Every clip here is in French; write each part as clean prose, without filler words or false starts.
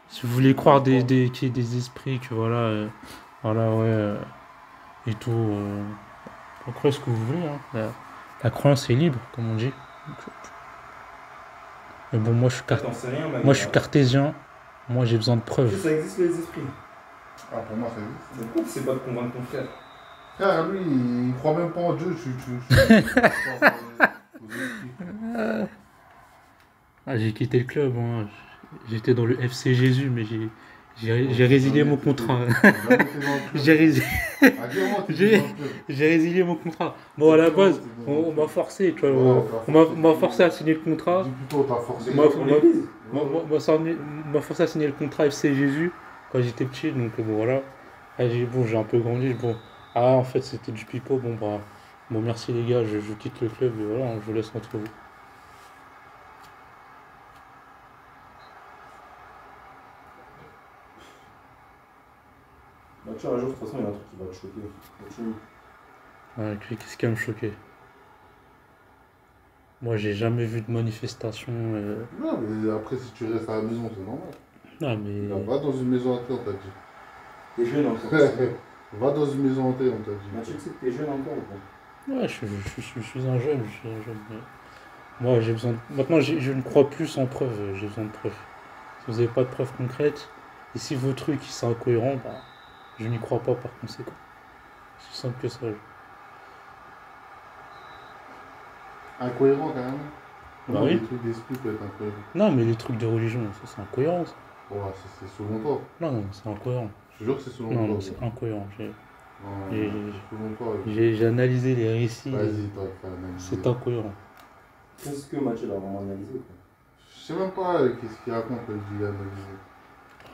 Si vous voulez croire qu'il y ait des esprits, que voilà, voilà, ouais, et tout, vous croyez ce que vous voulez, hein. La croyance est libre, comme on dit. Mais bon, Ah, t'en sais rien, mec. moi, je suis cartésien. Moi, j'ai besoin de Tu sais, preuves. ça existe les esprits. Ah, pour moi, ça existe. Mais pourquoi tu sais pas de convaincre ton frère? Frère, lui, il croit même pas en Dieu. Ah, j'ai quitté le club, hein. J'étais dans le FC Jésus, mais j'ai résilié mon contrat. J'ai résilié. J'ai résilié mon contrat. Bon, à la base, on m'a forcé, tu vois. On m'a forcé à signer le contrat. Plutôt, t'as forcé. M'a forcé à signer le contrat FC Jésus quand j'étais petit, donc bon, voilà. Ah, j'ai un peu grandi. Bon, ah, en fait, c'était du pipeau. Bon, bah, bon, merci les gars, je quitte le club et voilà, je vous laisse entre vous. Bah, tu vois, un jour, de toute façon, il y a un truc qui va te choquer. Continue. Ouais, qu'est-ce qui va me choquer? Moi, j'ai jamais vu de manifestation. Non, mais après, si tu restes à la maison, c'est normal. Non, mais. Va dans une maison hantée, on t'a dit. T'es jeune encore. Va dans une maison hantée, on t'a dit. Mathieu, tu sais que t'es jeune encore ou pas? Ouais, je suis un jeune. Je suis un jeune. Moi, j'ai besoin. Maintenant, je ne crois plus en preuves. J'ai besoin de preuves. Si vous n'avez pas de preuves concrètes, et si vos trucs ils sont incohérents, bah, je n'y crois pas par conséquent. C'est aussi simple que ça. Incohérent, quand même. Bah oui. Les trucs d'esprit peuvent être incohérents. Non, mais les trucs de religion, ça c'est incohérent. Ça. Ouais, c'est selon toi. Non, non, c'est incohérent. Je te jure que c'est selon Non, toi. non, c'est incohérent. Selon toi. J'ai analysé les récits. Vas-y, toi, fais analyser. C'est incohérent. Qu'est-ce que Mathieu l'a vraiment analysé, quoi? Je sais même pas qu'est-ce qu'il raconte quand il dit analyser.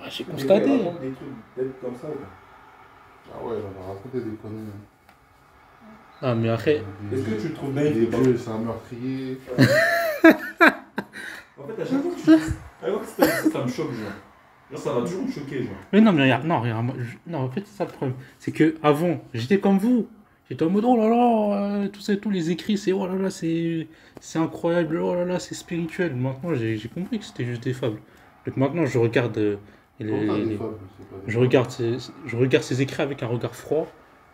Ah, j'ai Il constaté. raconte des trucs bêtes comme ça, quoi. Ah ouais, on va raconter des conneries. Ah, mais après. Est-ce que tu le trouves Les naïf? dieux, c'est un meurtrier. En fait, à chaque fois que tu dis ça me choque, genre. Genre, ça va toujours me choquer, genre. Mais non, mais regarde, non, regarde, non, en fait, c'est ça le problème. C'est que avant, j'étais comme vous. J'étais en mode, oh là là, tout ça, tous les écrits, c'est oh là là, c'est incroyable, oh là là, c'est spirituel. Maintenant, j'ai compris que c'était juste des fables. Donc maintenant, je regarde, je regarde ces écrits avec un regard froid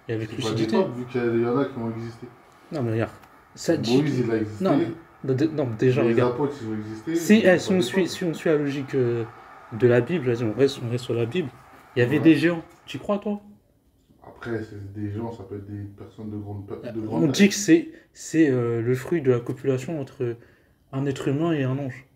et avec lucidité. Vu qu'il y en a qui ont existé. Non, mais regarde, ça dit. Moïse, il a existé. Non, déjà, les regarde. apôtres, ils ont existé. Si on suit la logique de la Bible, vas-y, on reste sur la Bible. Il y avait des géants. Tu crois, toi? Après, c'est des gens, ça peut être des personnes de grande On dit que c'est le fruit de la copulation entre un être humain et un ange.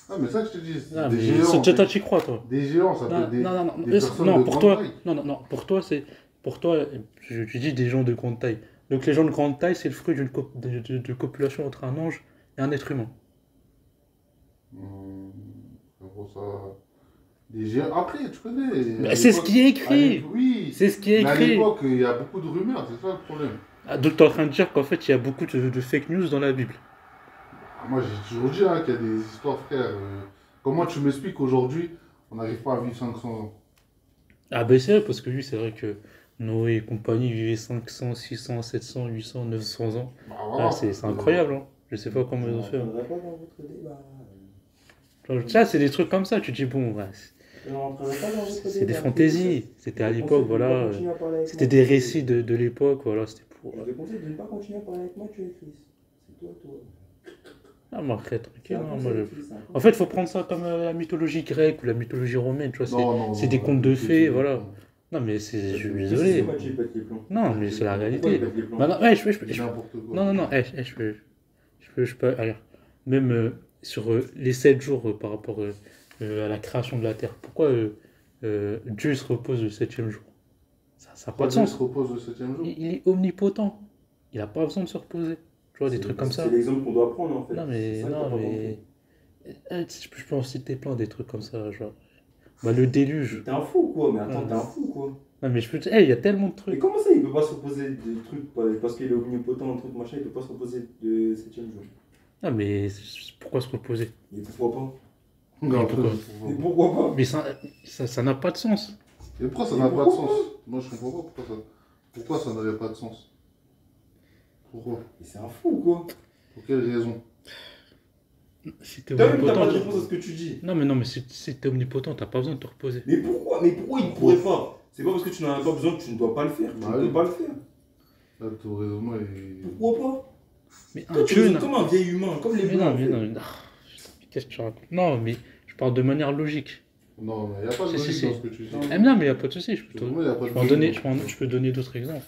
Ah, mais ça que je te dis, Ah, des géants. Toi, tu crois, toi? Des géants, ça peut être des personnes non, de pour grande toi, taille. non, pour toi, tu dis des gens de grande taille. Donc les gens de grande taille, c'est le fruit de copulation entre un ange et un être humain. Gros, ça. Des géants. Après, tu connais. Mais c'est ce qui est écrit. Oui. C'est ce qui est Mais à écrit. l'époque, il y a beaucoup de rumeurs, c'est ça le problème. Ah, donc tu es en train de dire qu'en fait, il y a beaucoup de fake news dans la Bible. Moi, j'ai toujours dit qu'il y a des histoires, frère. Comment tu m'expliques qu'aujourd'hui, on n'arrive pas à vivre 500 ans? Ah ben c'est vrai, parce que lui, c'est vrai que Noé et compagnie vivaient 500, 600, 700, 800, 900 ans. Bah, voilà. Ah, c'est incroyable, hein. Je sais pas comment ils ont fait. On ne pas dans votre débat. Ça, c'est des trucs comme ça, tu te dis, bon, ouais, c'est des fantaisies. C'était à l'époque, voilà. C'était des récits de l'époque, voilà. C'était pour. Je te conseille de ne pas continuer à parler avec moi, tu es Chris. C'est toi, toi. Ah, mais après, tranquille, hein, moi, en fait, il faut prendre ça comme la mythologie grecque ou la mythologie romaine, tu vois. C'est des contes de fées, voilà. Non, mais c'est. Je suis désolé. Non, mais c'est la réalité. Non, non, non, je peux. Alors, même sur les 7 jours par rapport à la création de la Terre, pourquoi Dieu se repose le 7e jour? Ça n'a pas de sens. Dieu se repose le 7e jour. Il est omnipotent. Il n'a pas besoin de se reposer. Tu vois, des trucs comme ça. C'est l'exemple qu'on doit prendre en fait. Non, mais. Je peux en citer plein des trucs comme ça. Genre. Bah, le déluge. T'es un fou quoi, mais attends, t'es un fou quoi. Non, mais je peux te dire, il y a tellement de trucs. Mais comment ça, il peut pas se reposer des trucs parce qu'il est omnipotent, un truc machin, il peut pas se reposer le 7e jour? Non, mais pourquoi se reposer? Mais pourquoi pas? Mais pourquoi? Mais pourquoi pas? Mais ça n'a pas de sens. Et pourquoi ça n'a pas de sens? Moi, je comprends pas pourquoi ça n'aurait pas de sens. Pourquoi? Mais c'est un fou quoi. Pour quelle raison? Si t'es Toi-même, t'as pas de omnipotent. réponse à ce que tu dis. Non, mais si t'es omnipotent, t'as pas besoin de te reposer. Mais pourquoi il ne pourrait pas? C'est pas parce que tu n'en as pas besoin que tu ne dois pas le faire. Tu Bah ne oui. peux pas le faire. Là, ton raisonnement est. Pourquoi pas? Mais Toi, tu raisonnes comme un vieil humain, comme les Mais blancs. non. Qu'est-ce que tu racontes? Non, mais je parle de manière logique. Non, mais il n'y a pas de Si, logique si. dans ce que tu dis. Non, mais il n'y a pas de souci. Je peux, Pour moi, y a pas de je peux en logique donner, dans ce que tu dis. je peux donner d'autres exemples.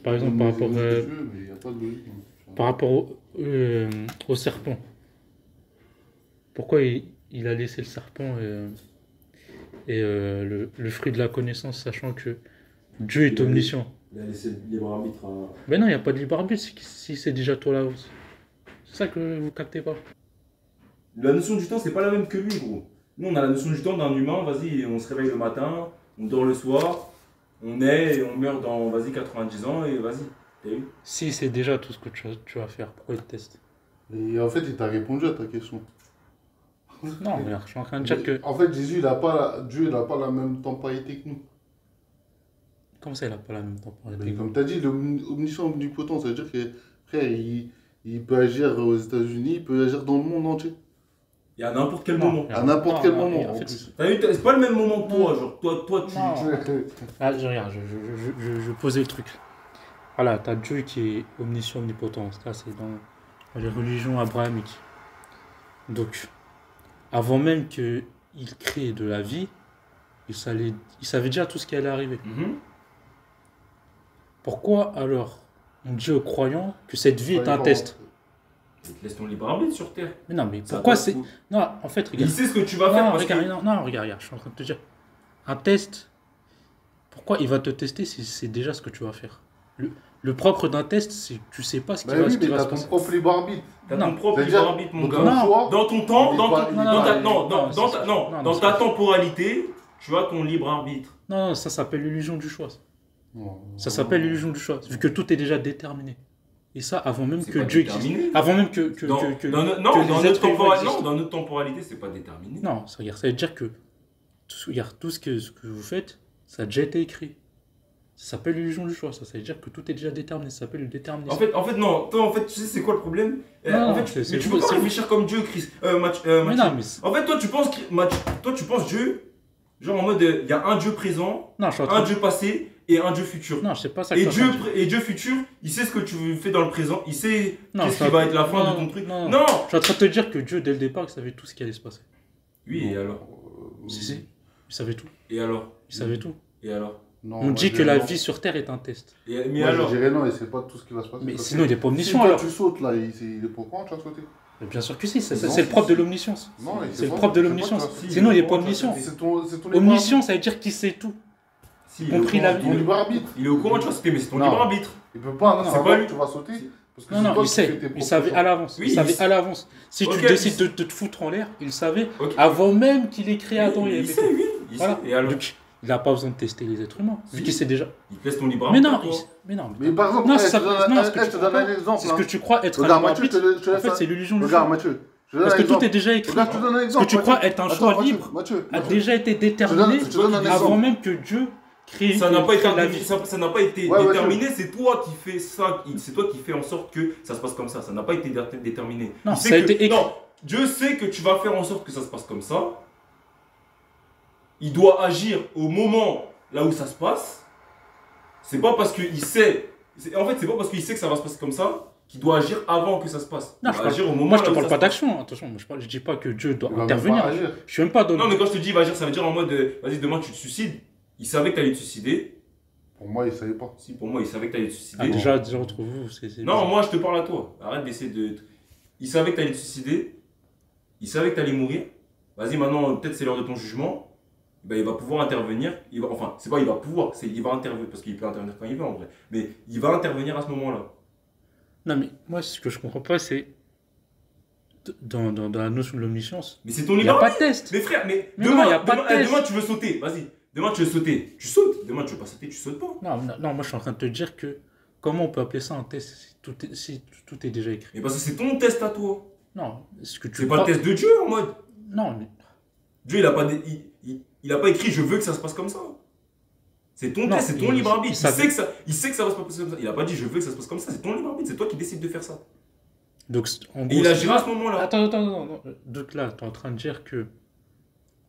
Par Non, exemple, mais par rapport, c'est ce que tu veux, mais il n'y a pas de logique dans ce que tu dis. par rapport au serpent. Pourquoi il a laissé le serpent et le fruit de la connaissance, sachant que Dieu est omniscient? Il a laissé le libre arbitre à. Mais non, il n'y a pas de libre arbitre si c'est déjà toi là. C'est ça que vous captez pas. La notion du temps, c'est pas la même que lui, gros. Nous, on a la notion du temps d'un humain, vas-y, on se réveille le matin, on dort le soir, on est et on meurt dans, vas-y, 90 ans et vas-y. T'as vu? Si c'est déjà tout ce que tu vas faire, pourquoi il te teste? Et en fait, il t'a répondu à ta question. Non, regarde, je suis en train de dire que. En fait, Jésus, Dieu, il n'a pas la même temporalité que nous. Comment ça, il n'a pas la même temporalité? Mais comme tu as dit, omniscient, omnipotent, ça veut dire que, frère, il peut agir aux États-Unis, il peut agir dans le monde entier. Et à n'importe quel Non, moment. À n'importe quel moment. en en fait, plus. T'as vu, c'est pas le même moment que toi, genre, toi tu. Non. Ah, regarde, je posais le truc. Voilà, t'as Dieu qui est omniscient, omnipotent. Ça, c'est dans les religions abrahamiques. Donc, avant même qu'il crée de la vie, il savait déjà tout ce qui allait arriver. Mhm. Pourquoi alors on dit aux croyants que cette vie est un test? Il te laisse ton libre arbitre sur Terre. Mais non, mais Ça pourquoi passe c'est... où? Non, en fait, Il regarde. sait ce que tu vas faire Non, parce regarde, que. regarde, je suis en train de te dire. Un test, pourquoi il va te tester si c'est déjà ce que tu vas faire? Le propre d'un test, c'est que tu sais pas ce qui Bah va, oui, ce qui mais va t'as se ton passer. propre libre arbitre. T'as Non. ton propre C'est-à-dire, libre arbitre, mon donc, gars. ton choix, Dans ton temps, il est dans pas- ton- il est dans pas- ta- non, non, dans c'est- ta- non, non, dans c'est- ta temporalité, tu as ton libre arbitre. Non, ça s'appelle l'illusion du choix. Non, Ça s'appelle l'illusion du choix, vu que tout est déjà déterminé. Et ça, avant même C'est que pas Dieu déterminé. existe. Avant même que Dans les notre êtres humains existent. dans notre temporalité, c'est pas déterminé. Non, ça veut dire que regarde, tout ce que vous faites, ça a déjà été écrit. Ça s'appelle l'illusion du choix. Ça veut dire que tout est déjà déterminé. Ça s'appelle le déterminisme. En fait, non. Toi, en fait, tu sais, c'est quoi le problème? Non, En fait, c'est- mais tu peux pas c'est- réfléchir comme Dieu, Chris. mais Mathieu. non, mais En fait, toi, tu penses Dieu, genre en mode, il y a un Dieu présent, non, je suis en un train Dieu passé et un Dieu futur. Non, je sais pas ça. que Et je suis en train de dire. Dieu futur, il sait ce que tu fais dans le présent, il sait Non, qu'est-ce ça- qui va être la fin non, de ton truc. non. Non. Je suis en train de te dire que Dieu, dès le départ, il savait tout ce qui allait se passer. Oui, et alors? Si, il savait tout. Et alors? Il savait tout. Et alors? Non, On moi, dit je que la dirais vie sur Terre est un test. Mais non. alors? Je dirais non, il sait pas tout ce qui va se passer. Mais Parce sinon, que il est pas si omniscient toi alors. tu sautes là, il est pour quand tu vas sauter? Mais bien sûr que si, Non, c'est le propre de l'omniscience. Non, il C'est sait le pas, propre de il sait pas l'omniscience. que tu vas- Si, Sinon, il est il pas est omniscient. C'est ton libre Omniscient, ça veut dire qu'il sait tout. Si, il est Compris au la courant- Ton libre arbitre. Il est au courant, tu vas sauter, mais c'est ton Non. libre arbitre. Il peut pas Non, savoir pas lui. que tu vas sauter. Parce que Non, c'est non, toi il qui fais tes sait. Il propres savait choix. à l'avance. Oui, Il savait il sait. à l'avance. Si Ok, tu décides de te foutre en l'air, il savait Ok. avant même qu'il ait créé Adam et Il Ève. sait, oui. Il Voilà. sait. Et alors? Donc, il n'a pas besoin de tester les êtres humains. Vu Si. qu'il sait déjà. Il te laisse ton libre Mais arbitre. non, toi. mais non. Mais par exemple, Non, hey, c'est ça- je te donne non, un- ce que hey, tu je te donne crois un pas. exemple. C'est ce hein. que tu crois être un Regarde, libre Mathieu, je arbitre. te laisse En fait, un- c'est l'illusion du Regarde, choix. Mathieu. Je te donne Parce un que tout exemple. est déjà écrit. Regarde, je te donne un Ce exemple. que tu crois être un Attends, choix Mathieu, libre Mathieu, a Mathieu. déjà été déterminé je te donne un avant exemple. même que Dieu crée Ça n'a pas été, la vie. ça n'a pas été Ouais, ouais, déterminé, c'est toi qui fais ça, c'est toi qui fais en sorte que ça se passe comme ça. Ça n'a pas été déterminé. Non, Il sait ça a que- été écrit. Non, Dieu sait que tu vas faire en sorte que ça se passe comme ça. Il doit agir au moment là où ça se passe. C'est pas parce qu'il sait. En fait, c'est pas parce qu'il sait que ça va se passer comme ça qu'il doit agir avant que ça se passe. Non, Il doit agir au moment moi, je te là où parle ça pas se passe. d'action. Attention, je dis pas que Dieu doit Il va même intervenir. pas agir. Je suis même pas dans. Non, mais quand je te dis il va agir, ça veut dire en mode vas-y, demain tu te suicides. Il savait que tu allais te suicider. Pour moi, il savait pas. Si, pour moi, il savait que tu allais te suicider. Ah, déjà entre vous, c'est. Non, moi je te parle à toi. Arrête d'essayer de. Il savait que tu allais te suicider. Il savait que tu allais mourir. Vas-y, maintenant, peut-être c'est l'heure de ton jugement. Ben, il va pouvoir intervenir. Enfin, c'est pas il va pouvoir, c'est il va intervenir. Parce qu'il peut intervenir quand il veut en vrai. Mais il va intervenir à ce moment-là. Non, mais moi, ce que je comprends pas, c'est. Dans la notion de l'omniscience, Mais c'est ton il n'y a libre pas arbitre. de test. Mais frère, mais Mais non, demain, y a pas de test. demain tu veux sauter. Vas-y. Demain tu veux sauter. Tu sautes. Demain tu veux pas sauter, tu sautes pas. Non, moi, je suis en train de te dire que. Comment on peut appeler ça un test si tout est déjà écrit? Mais parce que c'est ton test à toi. Non, ce que tu C'est pas crois. le test de Dieu en mode. Non, mais. Dieu, il a pas, il a pas écrit je veux que ça se passe comme ça. C'est ton Non, test, c'est ton il- libre arbitre. il savait- Il sait que ça va se passer comme ça. Il a pas dit je veux que ça se passe comme ça. C'est ton libre arbitre. C'est toi qui décides de faire ça. Donc, en Et gros, il agira à ce moment-là. Attends. Donc là, tu es en train de dire que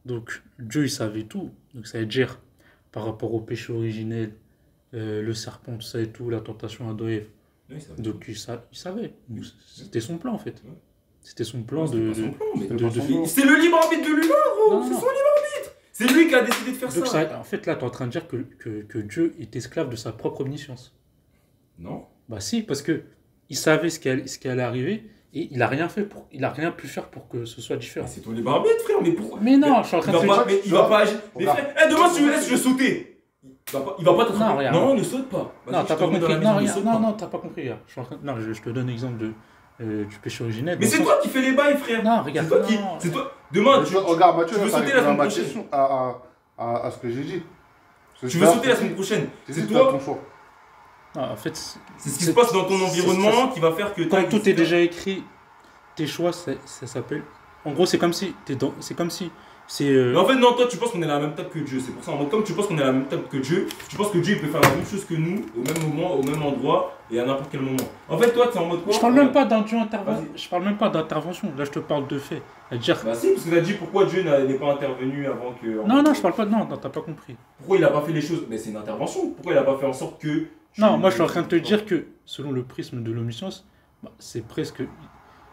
donc, Dieu, il savait tout. Donc ça veut dire, par rapport au péché originel, le serpent, tout ça et tout, la tentation à Ève. Oui, ça va. Donc il savait. Donc, c'était son plan, en fait. Ouais. C'était son plan Non, c'était pas son plan, mais de- c'est le libre arbitre de l'humain, gros. Non, C'est non. son libre arbitre. C'est lui qui a décidé de faire Donc ça. en fait, là, tu es en train de dire que Dieu est esclave de sa propre omniscience. Non. Bah si, parce que il savait ce qui allait arriver et il a rien pu faire pour que ce soit différent. Mais c'est ton libre arbitre, frère. Mais pourquoi? Mais non, je suis en train de te dire. Mais il va pas agir. Mais frère, demain, si tu me laisses, je vais sauter. Il va pas te Non, regarde. Non, ne saute pas. Vas-y, Non, je t'as te pas remets dans la compris. maison, Non, ne regarde. saute Non, pas. non, t'as pas compris. Regarde. Non, je te donne l'exemple du péché originel. Mais c'est toi qui fais les bails, frère. Non, regarde. C'est toi qui. Non. C'est toi. Demain, Regarde, Mathieu, tu veux là, t'as sauter la répondu à semaine ma prochaine. question, à ce que j'ai dit. Tu veux sauter la semaine prochaine. C'est toi. ton choix. Non, en fait, C'est ce qui se passe dans ton environnement qui va faire que. quand tout est déjà écrit, tes choix, ça s'appelle. En gros, c'est comme si c'est comme si Mais en fait, non, toi, tu penses qu'on est à la même table que Dieu. C'est pour ça, en mode, comme tu penses qu'on est à la même table que Dieu, tu penses que Dieu il peut faire la même chose que nous, au même moment, au même endroit et à n'importe quel moment. En fait, toi, t'es en mode quoi? Je parle même pas d'un Dieu intervention. Vas-y. Je parle même pas d'intervention. Là, je te parle de fait. C'est-à-dire. Bah, si, parce que t'as dit pourquoi Dieu n'est pas intervenu avant que. Non, je parle pas. Non, t'as pas compris. Pourquoi il a pas fait les choses? Mais c'est une intervention. Pourquoi il a pas fait en sorte que. Non, moi, je suis en train de te dire que, selon le prisme de l'omniscience, bah, c'est presque.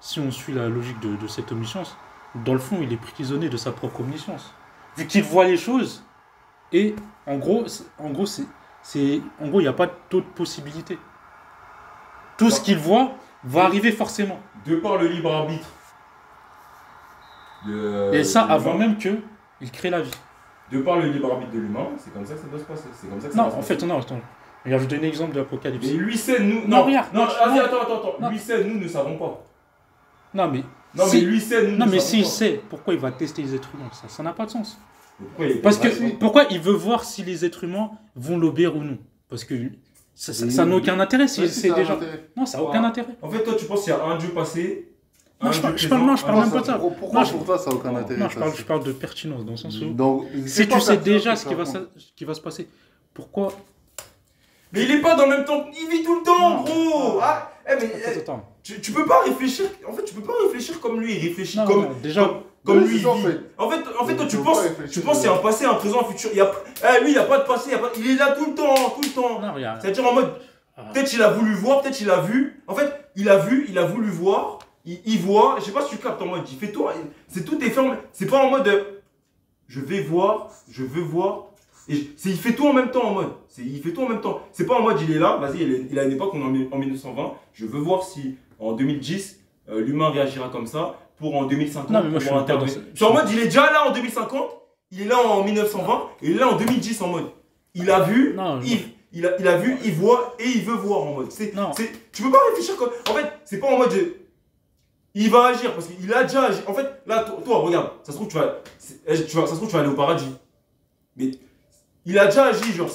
Si on suit la logique de cette omniscience, dans le fond, il est prisonnier de sa propre omniscience. Vu qu'il voit les choses, et en gros, il n'y a pas d'autre possibilité. Tout ce qu'il voit va arriver forcément. De par le libre arbitre. Et ça, de avant l'humain, même qu'il crée la vie. De par le libre arbitre de l'humain, c'est comme ça que ça doit se passer. C'est comme ça que ça Non, va se en passer. fait, non, attends. Regarde, je vais donner l'exemple de l'Apocalypse. Mais lui sait, nous. Non, regarde, Non, non, vas-y, non. attends. Non. Lui sait, nous ne savons pas. Non, mais. Non, si- mais lui sait, nous Non, ne mais savons s'il pas. sait, pourquoi il va tester les êtres humains? Ça n'a pas de sens. Mais pourquoi il est Parce pas- que, pourquoi il veut voir si les êtres humains vont l'obéir ou non? Parce que ça n'a aucun intérêt si c'est déjà. Non, ça n'a aucun intérêt. En fait, toi, tu penses qu'il y a un Dieu passé. Non, un je Dieu parle présent, même pas de ça. Pourquoi Non, pour toi ça n'a aucun intérêt? Non, je parle de pertinence, dans le sens où. Donc, Si c'est tu pas sais pertinent déjà que ce ça qui va se passer, pourquoi. Mais il est pas dans le même temps. Il vit tout le temps, Non. gros. Ah, mais Attends. tu peux pas réfléchir. En fait, tu peux pas réfléchir comme lui. Il réfléchit Non, comme. non, déjà. Comme Oui, lui, c'est ça, il en vit. fait. En fait, toi, Tu tu peux penses pas réfléchir qu'il y a un passé, un présent, un futur. Lui, il n'y a pas de passé. Il est là tout le temps. Non, regarde. C'est-à-dire en mode. Ah. Peut-être il a voulu voir, peut-être il a vu. En fait, il a voulu voir. Il voit. Je sais pas si tu captes en mode. Il fait tout. C'est tout est fermé. C'est pas en mode. Je vais voir. Je veux voir. Il fait tout en même temps en mode. Il fait tout en même temps. C'est pas en mode il est là. Vas-y, il a une époque, on est en 1920. Je veux voir si en 2010 l'humain réagira comme ça. Pour en 2050. Non, mais moi, je suis pour pas dans intervenir. ce- C'est en mode il est déjà là en 2050. Il est là en 1920. Et il est là en 2010 en mode. Il a vu. Non, Il a vu, il voit et il veut voir en mode. Non. Tu peux pas réfléchir comme. En fait, c'est pas en mode. Il va agir parce qu'il a déjà agi. En fait, là, toi, regarde, ça se trouve, tu vas aller au paradis. Mais il a déjà agi, genre,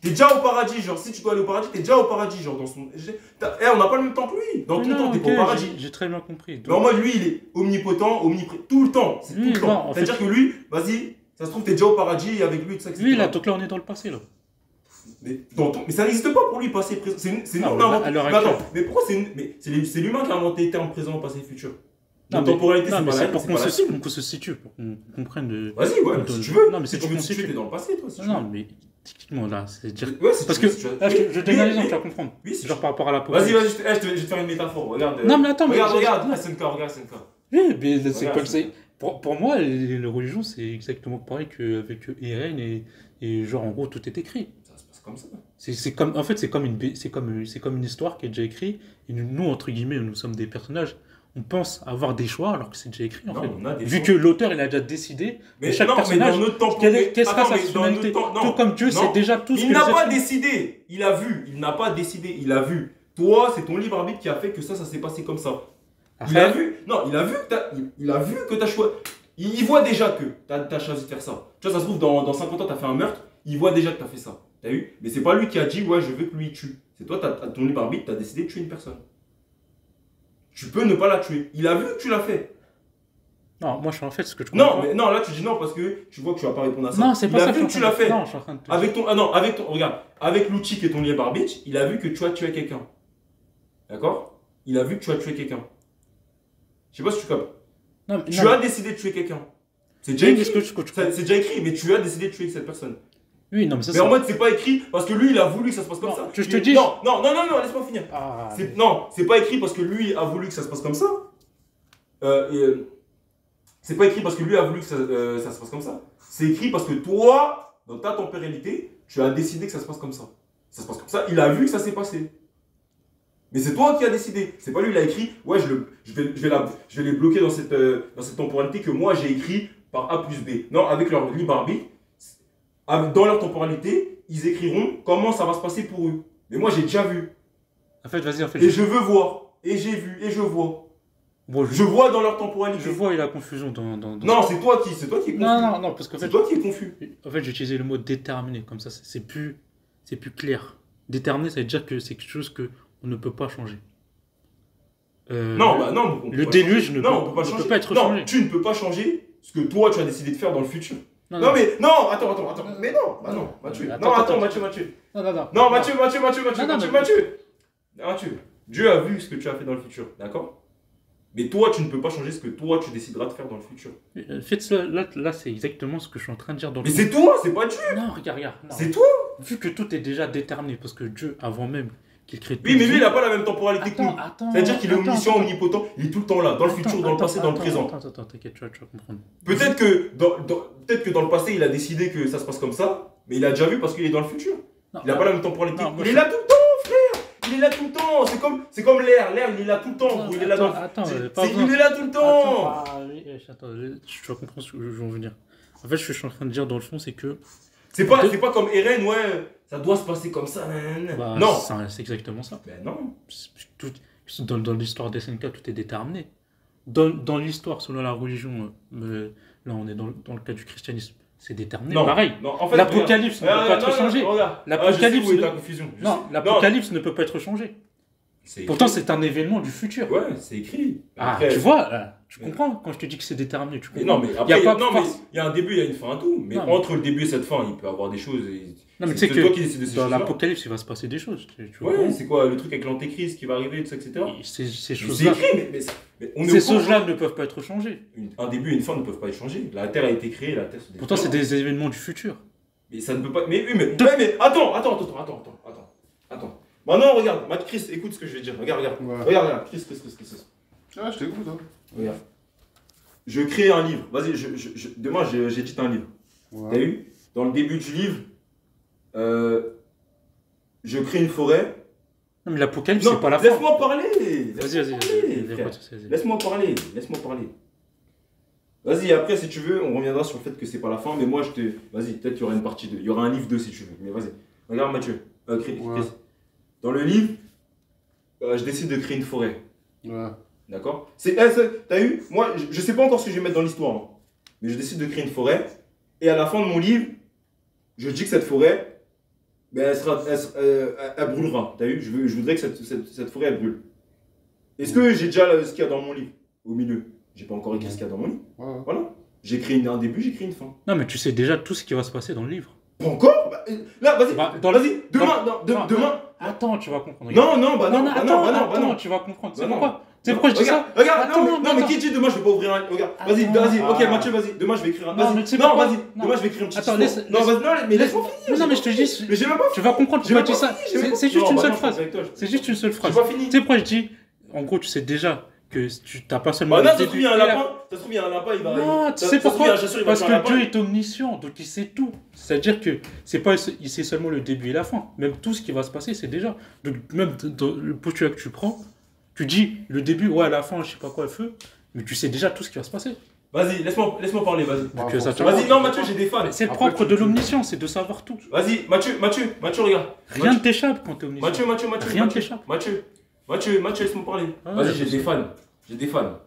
t'es déjà au paradis, genre, si tu dois aller au paradis, t'es déjà au paradis, genre, dans son. On n'a pas le même temps que lui. Dans ton temps, t'es pas au paradis. J'ai très bien compris. Mais en mode, lui, il est omnipotent, omniprésent, tout le temps. C'est tout Lui, le non, temps. en C'est-à-dire fait- que lui, vas-y, ça se trouve, t'es déjà au paradis avec lui, tout ça, etc. Lui, là, donc là, on est dans le passé, là. Mais ça n'existe pas pour lui, passé, présent. C'est nous, Non, on mais a inventé. à l'heure Mais attends, actuelle. mais pourquoi c'est l'humain qui a inventé terme présent, passé, futur? La Non, mais- temporalité, non, c'est mais pas c'est la pour c'est qu'on pas la se, cible. pour qu'on se situe, pour qu'on comprenne de. Vas-y, ouais, de- si tu veux. Non, mais c'est Si tu pour veux qu'on te situer, situe. t'es dans le passé, toi, si tu Non, veux. mais typiquement, là, c'est dire. Ouais, si Parce tu que, veux, si tu veux. là, je te donne un Oui, exemple, oui. tu vas comprendre. Oui, si Genre tu par rapport à la Vas-y, je vais te faire une métaphore. Regarde. Non, mais attends, mais. Regarde, non. SNK, regarde SNK. Oui, mais c'est Regarde, comme ça. Pour moi, les religions, c'est exactement pareil qu'avec Irène et genre, en gros, tout est écrit. Ça se passe comme ça. C'est comme, en fait, c'est comme une histoire qui est déjà écrite. Et nous, entre guillemets, nous sommes des personnages. On pense avoir des choix alors que c'est déjà écrit, en Non, fait. on a des Vu choix. que l'auteur, il a déjà décidé Mais de chaque non, mais personnage, dans notre temps. quelle sera Attends, sa mais dans finalité. notre temps- Tout non. comme Dieu Non. sait déjà tout ce que Il n'a les pas êtres- décidé. Il a vu. Il n'a pas décidé. Il a vu. Toi, c'est ton libre arbitre qui a fait que ça s'est passé comme ça. Il a vu. Non, il a vu que t'as choisi. Il voit déjà que t'as choisi de faire ça. Tu vois, ça se trouve, dans 50 ans, t'as fait un meurtre. Il voit déjà que t'as fait ça. T'as vu? Mais c'est pas lui qui a dit, ouais, je veux que lui il tue. C'est toi, t'as ton libre arbitre, t'as décidé de tuer une personne. Tu peux ne pas la tuer. Il a vu que tu l'as fait. Non, moi, je suis en fait ce que je Non, comprends. mais non, là, tu dis non parce que tu vois que tu vas pas répondre à ça. Non, c'est pas il ça a vu que tu l'as fait. Non, je suis en train de te Avec ton, regarde, avec l'outil qui est ton libre arbitre, il a vu que tu as tué quelqu'un. D'accord? il a vu que tu as tué quelqu'un. Je sais pas si tu captes. Tu as décidé de tuer quelqu'un. C'est déjà écrit. C'est déjà écrit, mais tu as décidé de tuer cette personne. Oui, non, mais ça mais en mode, c'est pas écrit parce que lui, il a voulu que ça se passe comme ça. Je te dis. Non, laisse-moi finir. Non, c'est pas écrit parce que lui a voulu que ça se passe comme ça. C'est pas écrit parce que lui a voulu que ça se passe comme ça. C'est écrit parce que toi, dans ta temporalité, tu as décidé que ça se passe comme ça. Ça se passe comme ça, il a vu que ça s'est passé. Mais c'est toi qui as décidé. C'est pas lui, il a écrit, ouais, je vais les bloquer dans cette temporalité que moi j'ai écrit par A plus B. Non, avec leur libre arbitre, dans leur temporalité, ils écriront comment ça va se passer pour eux. Mais moi j'ai déjà vu. En fait, vas-y, Et je veux voir. Et j'ai vu, et je vois. Bon, je vois dans leur temporalité. Je vois, il y a confusion dans... Non, c'est toi qui es confus. Non, parce qu'en fait... C'est toi qui es confus. En fait, j'ai utilisé le mot déterminé, comme ça, c'est plus clair. Déterminé, ça veut dire que c'est quelque chose qu'on ne peut pas changer. Non, le déluge ne peut pas être changé. Non, tu ne peux pas changer ce que toi, tu as décidé de faire dans le futur. Non, mais non, attends. Mais non, Mathieu. Non, Mathieu. Dieu a vu ce que tu as fait dans le futur, d'accord? Mais toi, tu ne peux pas changer ce que toi, tu décideras de faire dans le futur. En fait, là c'est exactement ce que je suis en train de dire dans le Mais c'est toi, c'est pas Dieu. Non, regarde. C'est toi. Vu que tout est déjà déterminé, parce que Dieu, avant même qu'il crée tout... Oui, mais lui, il n'a pas la même temporalité que nous. C'est-à-dire qu'il est omniscient, omnipotent, il est tout le temps là, dans le futur, dans le passé, dans le présent. Attends, t'inquiète, tu vas comprendre. Peut-être que dans le passé, il a décidé que ça se passe comme ça, mais il a déjà vu parce qu'il est dans le futur. Il n'a pas la même temporalité. Il est là tout le temps, frère. Il est là tout le temps, c'est comme l'air, il est là tout le temps, il est là dans... il est là tout le temps. Attends, tu vas comprendre ce que je veux en venir. En fait, ce que je suis en train de dire dans le fond, c'est que... C'est pas comme Eren, ouais, ça doit se passer comme ça, non. C'est exactement ça. Ben non. Dans l'histoire des SNK, tout est déterminé. Dans l'histoire, selon la religion, là on est dans le cas du christianisme, c'est déterminé. Non, pareil. Non, en fait, l'Apocalypse ne peut pas être changé. L'Apocalypse ne peut pas être changé. Pourtant, c'est un événement du futur. Ouais, c'est écrit. Après, tu vois, tu comprends quand je te dis que c'est déterminé. Tu comprends. Non, mais après, il y a un début, il y a une fin à tout. Mais entre le début et cette fin, il peut y avoir des choses. Non, mais tu sais que dans l'Apocalypse, il va se passer des choses. Ouais, c'est quoi le truc avec l'antéchrist qui va arriver, tout ça, etc. Ces choses-là. Ces choses-là ne peuvent pas être changées. Un début et une fin ne peuvent pas être changés. La Terre a été créée, la Terre se détruit. Pourtant, c'est des événements du futur. Mais ça ne peut pas. Mais attends. Maintenant, regarde, Chris, écoute ce que je vais dire. Regarde. Ouais. Regarde, Chris. Ah, je t'écoute, hein. Regarde. Je crée un livre. Vas-y, demain, j'édite un livre. Ouais. T'as vu? Dans le début du livre, je crée une forêt. Non, mais l'Apocalypse, c'est pas la fin. Laisse-moi parler. Vas-y. Laisse-moi parler. Vas-y, après, si tu veux, on reviendra sur le fait que c'est pas la fin. Mais moi, vas-y, peut-être qu'il y aura une partie 2. Il y aura un livre 2 si tu veux. Mais vas-y. Regarde, Mathieu. Chris. Dans le livre, je décide de créer une forêt. Ouais. D'accord? T'as vu? Moi, je sais pas encore ce que je vais mettre dans l'histoire. Hein. Mais je décide de créer une forêt. Et à la fin de mon livre, je dis que cette forêt, elle brûlera. T'as vu? Je voudrais que cette forêt, elle brûle. Est-ce que j'ai déjà ce qu'il y a dans mon livre? Au milieu. J'ai pas encore écrit ce qu'il y a dans mon livre. Ouais. Voilà. J'ai créé un début, j'ai créé une fin. Non, mais tu sais déjà tout ce qui va se passer dans le livre. Pas encore? Là, vas-y. Vas-y. Demain. Attends, tu vas comprendre. Non, tu vas comprendre. C'est pourquoi je dis ça? Regarde, non, mais qui dit demain je vais pas ouvrir un. Regarde, vas-y, ok, Mathieu, vas-y. Demain je vais écrire un. Non, vas-y, demain je vais écrire un petit. Attends, mais laisse-moi finir. Non, mais je te dis. Mais j'ai même pas fini. Tu vas comprendre pourquoi je dis ça. C'est juste une seule phrase. C'est juste une seule phrase. J'ai pas fini. Tu sais pourquoi je dis? En gros, tu sais déjà que tu n'as pas seulement. Ah non, ça se trouve, il y a un lapin. Ça se trouve, il y a un lapin, il va. Non, tu sais pourquoi? Parce que Dieu est omniscient, donc il sait tout. C'est-à-dire que il sait seulement le début et la fin. Même tout ce qui va se passer, c'est déjà. Donc, même dans le postulat que tu prends, tu dis le début, ouais, la fin, je sais pas quoi, le feu, mais tu sais déjà tout ce qui va se passer. Vas-y, laisse-moi parler, vas-y. Vas-y, non, Mathieu, j'ai des fans. C'est le propre de l'omniscience, c'est de savoir tout. Vas-y, Mathieu, regarde. Rien ne t'échappe quand t'es omniscient. Mathieu. Rien ne t'échappe. Mathieu, laisse-moi parler. Vas-y, j'ai des fans.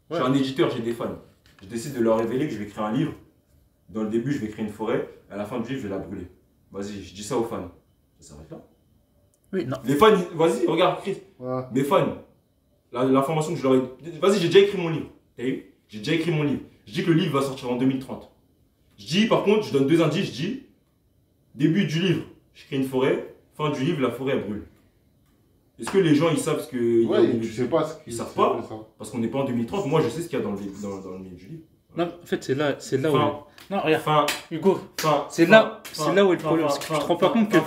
Je suis un éditeur, j'ai des fans. Je décide de leur révéler que je vais créer un livre. Dans le début, je vais créer une forêt. À la fin du livre, je vais la brûler. Vas-y, je dis ça aux fans. Ça s'arrête là. Oui, non. Les fans, vas-y, regarde, Chris. Ouais. Mes fans, l'information que je leur ai. Vas-y, j'ai déjà écrit mon livre. T'as vu? J'ai déjà écrit mon livre. Je dis que le livre va sortir en 2030. Je dis, par contre, je donne 2 indices. Je dis, début du livre, je crée une forêt. Fin du livre, la forêt, elle brûle. Est-ce que les gens, ils savent ce que... Ouais, tu sais pas ce qu'ils savent pas, parce qu'on n'est pas en 2030. Moi, je sais ce qu'il y a dans le milieu du livre. Non, en fait, c'est là où... Non, regarde, Hugo, c'est là où est le problème. Tu te rends pas compte qu'il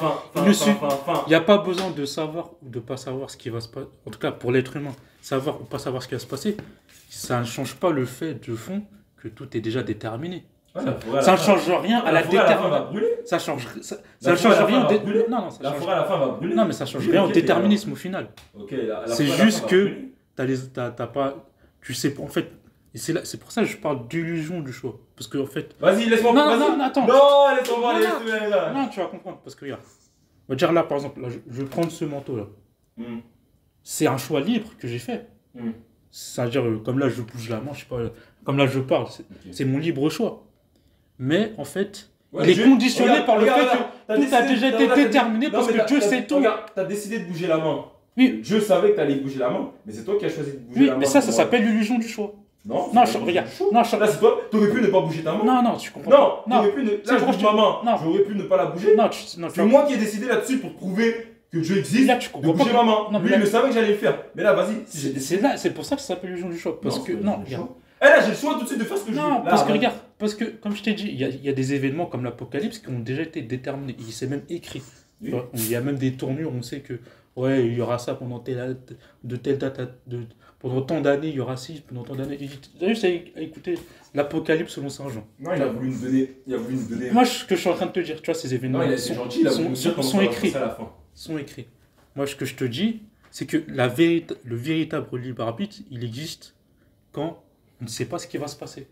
n'y a pas besoin de savoir ou de pas savoir ce qui va se passer. En tout cas, pour l'être humain, savoir ou pas savoir ce qui va se passer, ça ne change pas le fait de fond que tout est déjà déterminé. Ça ne change rien à la détermination. Ça change rien. Non, ça change. La forêt à la fin va brûler. Non, mais ça change rien au déterminisme au final. C'est juste que t'as pas. Tu sais pas. En fait, c'est pour ça que je parle d'illusion du choix. Parce que en fait. Vas-y, laisse-moi voir. Non, attends. Non, laisse-moi voir. Non, tu vas comprendre. Parce que regarde. On va dire là, par exemple, là, je vais prendre ce manteau là. C'est un choix libre que j'ai fait. C'est-à-dire, comme là, je bouge la main, je sais pas. Comme là, je parle. C'est mon libre choix. Mais en fait, il est conditionné par le fait que tout a déjà été déterminé parce que Dieu sait tout. Regarde, t'as décidé de bouger la main. Oui. Dieu savait que t'allais bouger la main, mais c'est toi qui as choisi de bouger la main. Oui, mais ça s'appelle l'illusion du choix. Non, regarde. Là, c'est toi, t'aurais pu ne pas bouger ta main. Non, tu comprends. Non, t'aurais pu ne. Là, je bouge ma main. J'aurais pu ne pas la bouger. C'est moi qui ai décidé là-dessus pour prouver que Dieu existe. Là, tu comprends. De bouger ma main. Lui, il le savait que j'allais le faire. Mais là, vas-y. C'est pour ça que ça s'appelle l'illusion du choix. Parce que. Non, regarde. Là, j'ai le choix tout de suite de faire ce que je veux. Non, parce que regarde, parce que comme je t'ai dit, il y a des événements comme l'Apocalypse qui ont déjà été déterminés. Il s'est même écrit. Oui. Il y a même des tournures, on sait que ouais, il y aura ça pendant telle date, pendant tant d'années, il y aura ci, pendant tant d'années. T'as juste à écouter l'Apocalypse selon Saint Jean. Non, il a voulu nous donner. Moi, ce que je suis en train de te dire, tu vois, ces événements sont écrits. Sont écrits. Moi, ce que je te dis, c'est que le véritable libre arbitre, il existe quand on ne sait pas ce qui va se passer.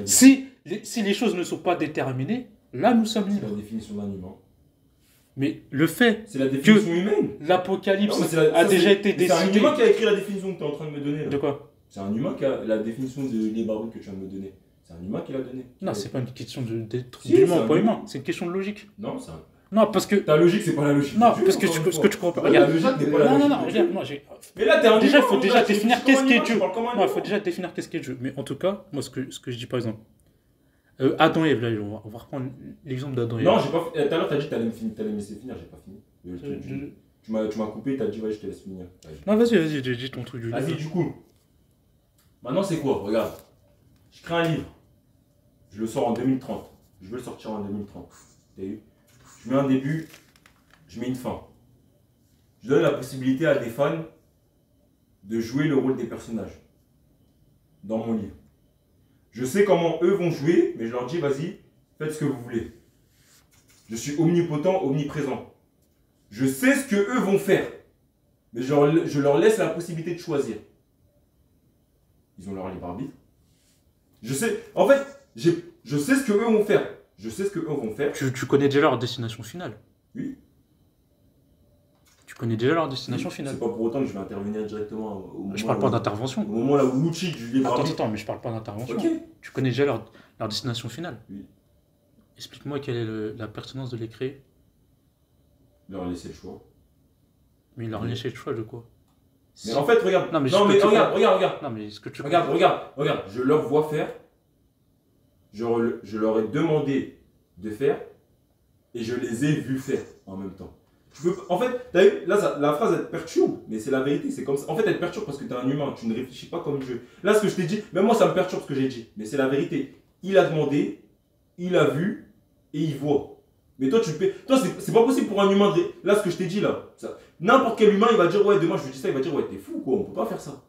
Si les choses ne sont pas déterminées, là nous sommes libres. C'est la définition d'un humain. Mais le fait c'est la définition humaine. L'Apocalypse a déjà été décidé. C'est un humain qui a écrit la définition que tu es en train de me donner. Là. De quoi? C'est un humain qui a la définition de libre arbitre que tu viens de me donner. C'est un humain qui l'a donné. Non, c'est pas une question d'humain ou pas humain. C'est une question de logique. Non, c'est un... Non, parce que... Ta logique, c'est pas la logique. Non, parce que ce que tu comprends pas. Regarde, la logique n'est pas la logique. Non, regarde, moi j'ai... Mais là, t'es un déjà, il faut déjà définir qu'est-ce qui est Dieu. Non, il faut déjà définir qu'est-ce qui est Dieu. Mais en tout cas, moi, ce que je dis, par exemple, Adam et Ève, là, on va reprendre l'exemple d'Adam et Ève. Non, j'ai pas... Tout à l'heure, t'as dit que t'allais me laisser finir, j'ai pas fini. Tu m'as coupé, t'as dit, ouais, je te laisse finir. Non, vas-y, dis ton truc. Vas-y, du coup. Maintenant, c'est quoi? Regarde. Je crée un livre. Je le sors en 2030. Je veux le sortir en 2030. T'as vu? Je mets un début, je mets une fin. Je donne la possibilité à des fans de jouer le rôle des personnages dans mon livre. Je sais comment eux vont jouer, mais je leur dis, vas-y, faites ce que vous voulez. Je suis omnipotent, omniprésent. Je sais ce que eux vont faire, mais je leur laisse la possibilité de choisir. Ils ont leur libre arbitre. Je sais, en fait, je sais ce que eux vont faire. Je sais ce que eux vont faire. Tu connais déjà leur destination finale. Oui. Tu connais déjà leur destination finale. C'est pas pour autant que je vais intervenir directement au moment. Je parle pas d'intervention. Au moment là où l'outil du libre arbitre. Attends, mais je parle pas d'intervention. Ok. Tu connais déjà leur destination finale. Oui. Explique-moi quelle est la pertinence de les créer. Leur laisser le choix. Mais leur laisser le choix de quoi? Mais en fait, regarde. Non, mais regarde. Non, mais ce que tu regarde. Je leur vois faire. Je leur ai demandé de faire. Et je les ai vus faire en même temps. En fait, t'as vu, là, la phrase, elle te perturbe. Mais c'est la vérité, c'est comme ça. En fait, elle te perturbe parce que t'es un humain. Tu ne réfléchis pas comme Dieu. Là, ce que je t'ai dit, même moi, ça me perturbe ce que j'ai dit. Mais c'est la vérité. Il a demandé, il a vu, et il voit. Mais toi, c'est pas possible pour un humain de... Là, ce que je t'ai dit, là. N'importe quel humain, il va dire, ouais, demain, je lui dis ça, il va dire, ouais, t'es fou, quoi, on peut pas faire ça.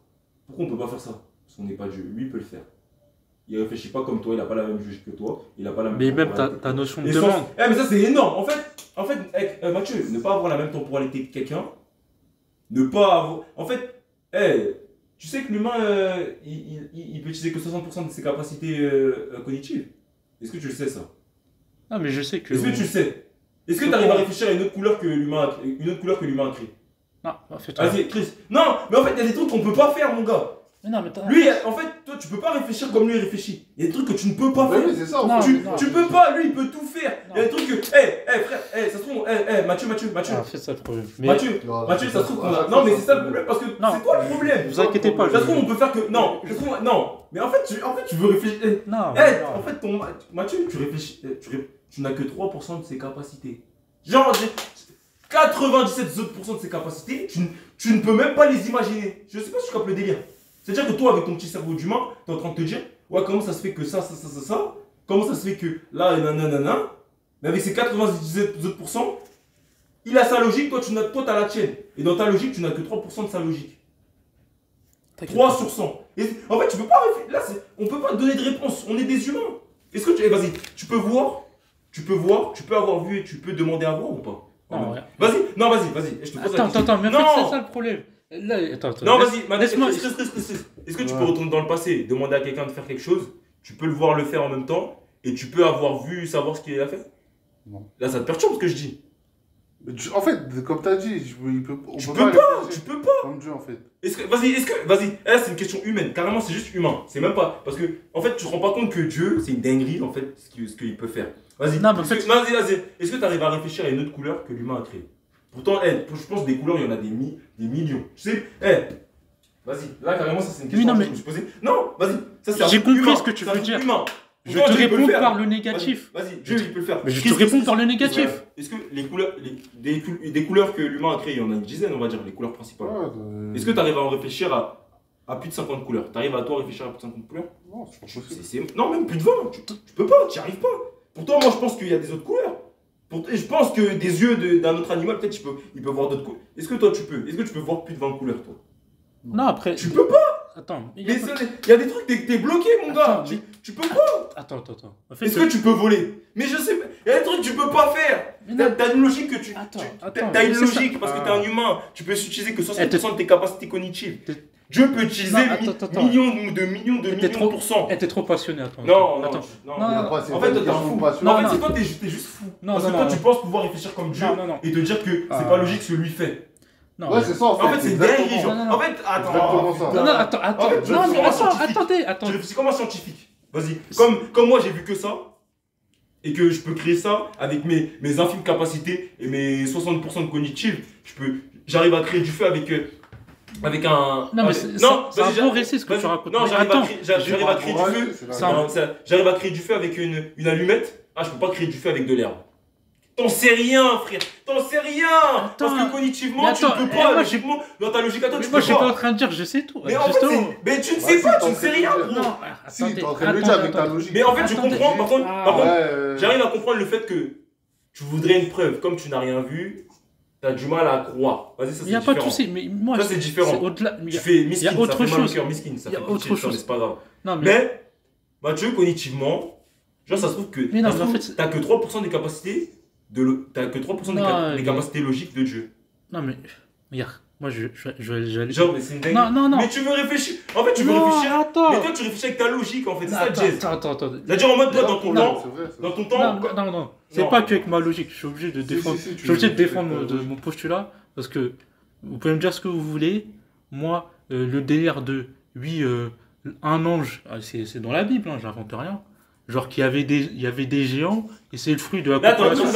Pourquoi on peut pas faire ça? Parce qu'on n'est pas Dieu. Lui, il peut le faire. Il réfléchit pas comme toi, il a pas la même logique que toi, il a pas la même... Mais même ta notion de demande... mais ça, c'est énorme. En fait, Mathieu, ne pas avoir la même temporalité que quelqu'un, ne pas avoir... En fait, tu sais que l'humain, il peut utiliser que 60% de ses capacités cognitives. Est-ce que tu le sais, ça? Non, mais je sais que... Est-ce que tu le sais? Est-ce que tu arrives à réfléchir à une autre couleur que l'humain a créée? Non, fais-toi. Vas-y, Chris. Non, mais en fait, il y a des trucs qu'on peut pas faire, mon gars. Mais non, mais lui, en fait, toi, tu peux pas réfléchir comme lui il réfléchit. Il y a des trucs que tu ne peux pas faire. Oui, c'est ça. Tu peux pas, lui, il peut tout faire. Il y a des trucs que... frère, ça se trouve... Mathieu. Ah, c'est ça le problème. Mathieu, ça se trouve qu'on a... Non, mais c'est ça le problème, parce que c'est quoi le problème? Vous inquiétez pas. Ça se trouve, on peut faire que... Non, mais en fait, tu veux réfléchir... Non. En fait, Mathieu, tu réfléchis... Tu n'as que 3% de ses capacités. Genre, 97% de ses capacités, tu ne peux même pas les imaginer. Je sais pas si tu captes le délire. C'est-à-dire que toi, avec ton petit cerveau d'humain, tu es en train de te dire, ouais, comment ça se fait que ça, comment ça se fait que là, nanana, mais avec ces 97 autres %, il a sa logique, toi, tu as la tienne. Et dans ta logique, tu n'as que 3% de sa logique. 3 sur 100. Et en fait, tu peux pas réfléchir. Là, on peut pas donner de réponse. On est des humains. Est-ce que vas-y, tu peux avoir vu et tu peux demander à voir ou pas? Non, vas-y, je te pose la question. Attends, mais en fait, c'est ça le problème. Là, attends. Non, vas-y, laisse-moi. Est-ce que tu peux retourner dans le passé, demander à quelqu'un de faire quelque chose, tu peux le voir le faire en même temps, et tu peux avoir vu, savoir ce qu'il a fait? Non. Là, ça te perturbe ce que je dis. En fait, comme tu as dit, tu peux pas. Comme Dieu, en fait. Vas-y, là, c'est une question humaine. Carrément, c'est juste humain. C'est même pas. Parce que, en fait, tu te rends pas compte que Dieu, c'est une dinguerie, en fait, ce qu'il peut faire. Vas-y. Vas-y. Est-ce que tu arrives à réfléchir à une autre couleur que l'humain a créée? Pourtant, je pense que des couleurs, il y en a des millions. Tu sais, vas-y. Là, carrément, ça, c'est une question que je me suis posée. Non, vas-y. Ça, c'est j'ai compris ce que tu veux dire. Humain. Je te réponds par le négatif. Vas-y, Dieu, il peut le faire. Mais je te réponds par le négatif. Est-ce que les couleurs, des couleurs que l'humain a créées, il y en a une dizaine, on va dire, les couleurs principales. Est-ce que tu arrives à en réfléchir à plus de 50 couleurs? Tu arrives à toi réfléchir à plus de 50 couleurs? Non, c'est pas possible. Non, même plus de 20. Tu peux pas, tu n'y arrives pas. Pourtant, moi, je pense qu'il y a des autres couleurs. Je pense que des yeux d'un autre animal, peut-être, il peut voir d'autres couleurs. Est-ce que toi, tu peux? Est-ce que tu peux voir plus de 20 couleurs, toi? Non, après. Tu peux pas. Attends. Il y a des trucs, t'es bloqué, mon gars. Tu peux pas. Attends. Est-ce que tu peux voler? Mais je sais pas. Il y a des trucs que tu peux pas faire. T'as une logique que tu. T'as une logique parce que t'es un humain. Tu peux utiliser que 60% de tes capacités cognitives. Dieu peut utiliser millions de pourcents. T'es trop passionné, attends. Non. En fait, t'es un fou. Non, en fait, c'est toi, t'es juste fou. Parce que toi, tu penses pouvoir réfléchir comme Dieu et te dire que c'est pas logique ce que lui fait. Non, ouais, c'est ça en fait. En fait, c'est dingue. En fait, attends. Je réfléchis comme un scientifique. Vas-y. Comme moi, j'ai vu que ça. Et que je peux créer ça avec mes infimes capacités et mes 60% de cognitive. J'arrive à créer du feu avec un. Non, mais c'est un bon récit ce que tu racontes. Non, j'arrive à créer du feu. J'arrive à créer du feu avec une allumette. Ah, je peux pas créer du feu avec de l'herbe. T'en sais rien, frère. T'en sais rien. Parce que cognitivement, tu ne peux pas. Logiquement, dans ta logique à toi, tu peux pas. Moi, je suis pas en train de dire je sais tout. Mais en fait, mais tu ne sais pas, tu ne sais rien, gros. Si, t'es en train de le dire avec ta logique. Mais en fait, je comprends. Par contre, j'arrive à comprendre le fait que tu voudrais une preuve. Comme tu n'as rien vu, t'as du mal à croire. Vas-y, ça c'est différent. Il n'y a pas de souci, mais moi, ça c'est différent. Tu fais miskin, ça fait mal au cœur, miskin. Ça fait autre chose, mais c'est pas grave. Mais, Mathieu, cognitivement, genre, ça se trouve que t'as que 3% des capacités. T'as que 3% des capacités logiques de Dieu. Non, mais regarde, moi je vais. Genre, mais c'est une dingue. Non. Mais tu veux réfléchir. En fait, tu veux réfléchir. Attends. Mais toi, tu réfléchis avec ta logique, en fait. C'est ça, Jazz. Attends. C'est-à-dire en mode, toi, dans ton temps. Non. C'est pas qu'avec ma logique. Je suis obligé de défendre. Je suis obligé de défendre mon postulat. Parce que vous pouvez me dire ce que vous voulez. Moi, le délire de. Oui, un ange, c'est dans la Bible, j'invente rien. Genre qu'il y avait des géants et c'est le fruit de la copulation.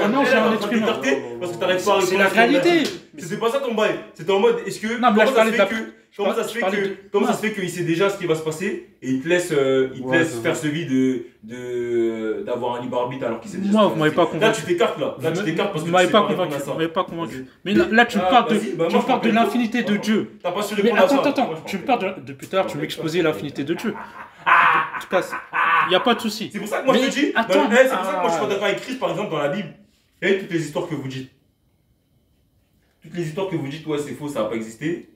Non, j'ai un être humain. Parce que t'arrives pas à répondre. C'est la réalité. C'est pas ça ton bail. C'était en mode, est-ce que. Non, mais là, je parlais de la. Comment ça se fait qu'il sait déjà ce qui va se passer et il te laisse faire ce vide d'avoir un libre arbitre alors qu'il sait déjà. Moi, vous m'avez pas convaincu. Là, tu t'écartes là. Là, tu t'écartes parce que vous m'avez pas convaincu. Mais là, tu me parles de l'infinité de Dieu. T'as pas su répondre à ça. Attends. Tu me parles depuis tout à l'heure, tu m'exposais l'infinité de Dieu. Il n'y a pas de souci. C'est pour ça que moi je te dis. C'est pour ça que moi je suis pas d'accord avec Chris par exemple dans la Bible. Et toutes les histoires que vous dites. Toutes les histoires que vous dites, ouais, c'est faux, ça n'a pas existé.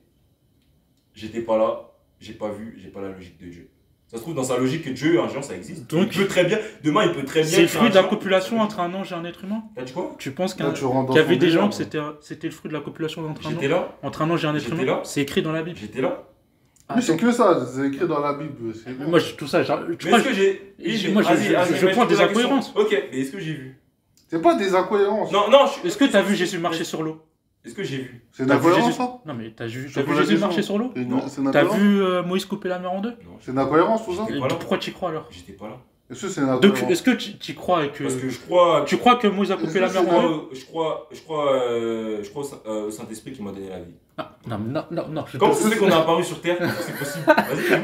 J'étais pas là, j'ai pas vu, j'ai pas la logique de Dieu. Ça se trouve dans sa logique que Dieu, un géant, ça existe. Donc, il peut très bien, demain il peut très bien. C'est le fruit de la copulation entre un ange et un être humain. T'as dit quoi? Tu penses qu'il y avait des gens que c'était le fruit de la copulation entre un ange et un être humain? C'est écrit dans la Bible. J'étais là. Mais c'est que ça, c'est écrit dans la Bible. Moi, tout ça, je prends des incohérences. Ok, mais est-ce que j'ai vu? C'est pas des incohérences. Non. Est-ce que t'as vu Jésus marcher sur l'eau? Est-ce que j'ai vu? C'est une incohérence, ça? Non, mais t'as vu Jésus marcher sur l'eau? Non. T'as vu Moïse couper la mer en deux? C'est une incohérence, tout ça? Pourquoi tu y crois alors? J'étais pas là. Est-ce que c'est une incohérence? Est-ce que tu y crois que. Parce que je crois. Tu crois que Moïse a coupé la mer en deux? Je crois au Saint-Esprit qui m'a donné la vie. Non. Comment ça se fait qu'on a apparu sur Terre? C'est possible. Vas-y,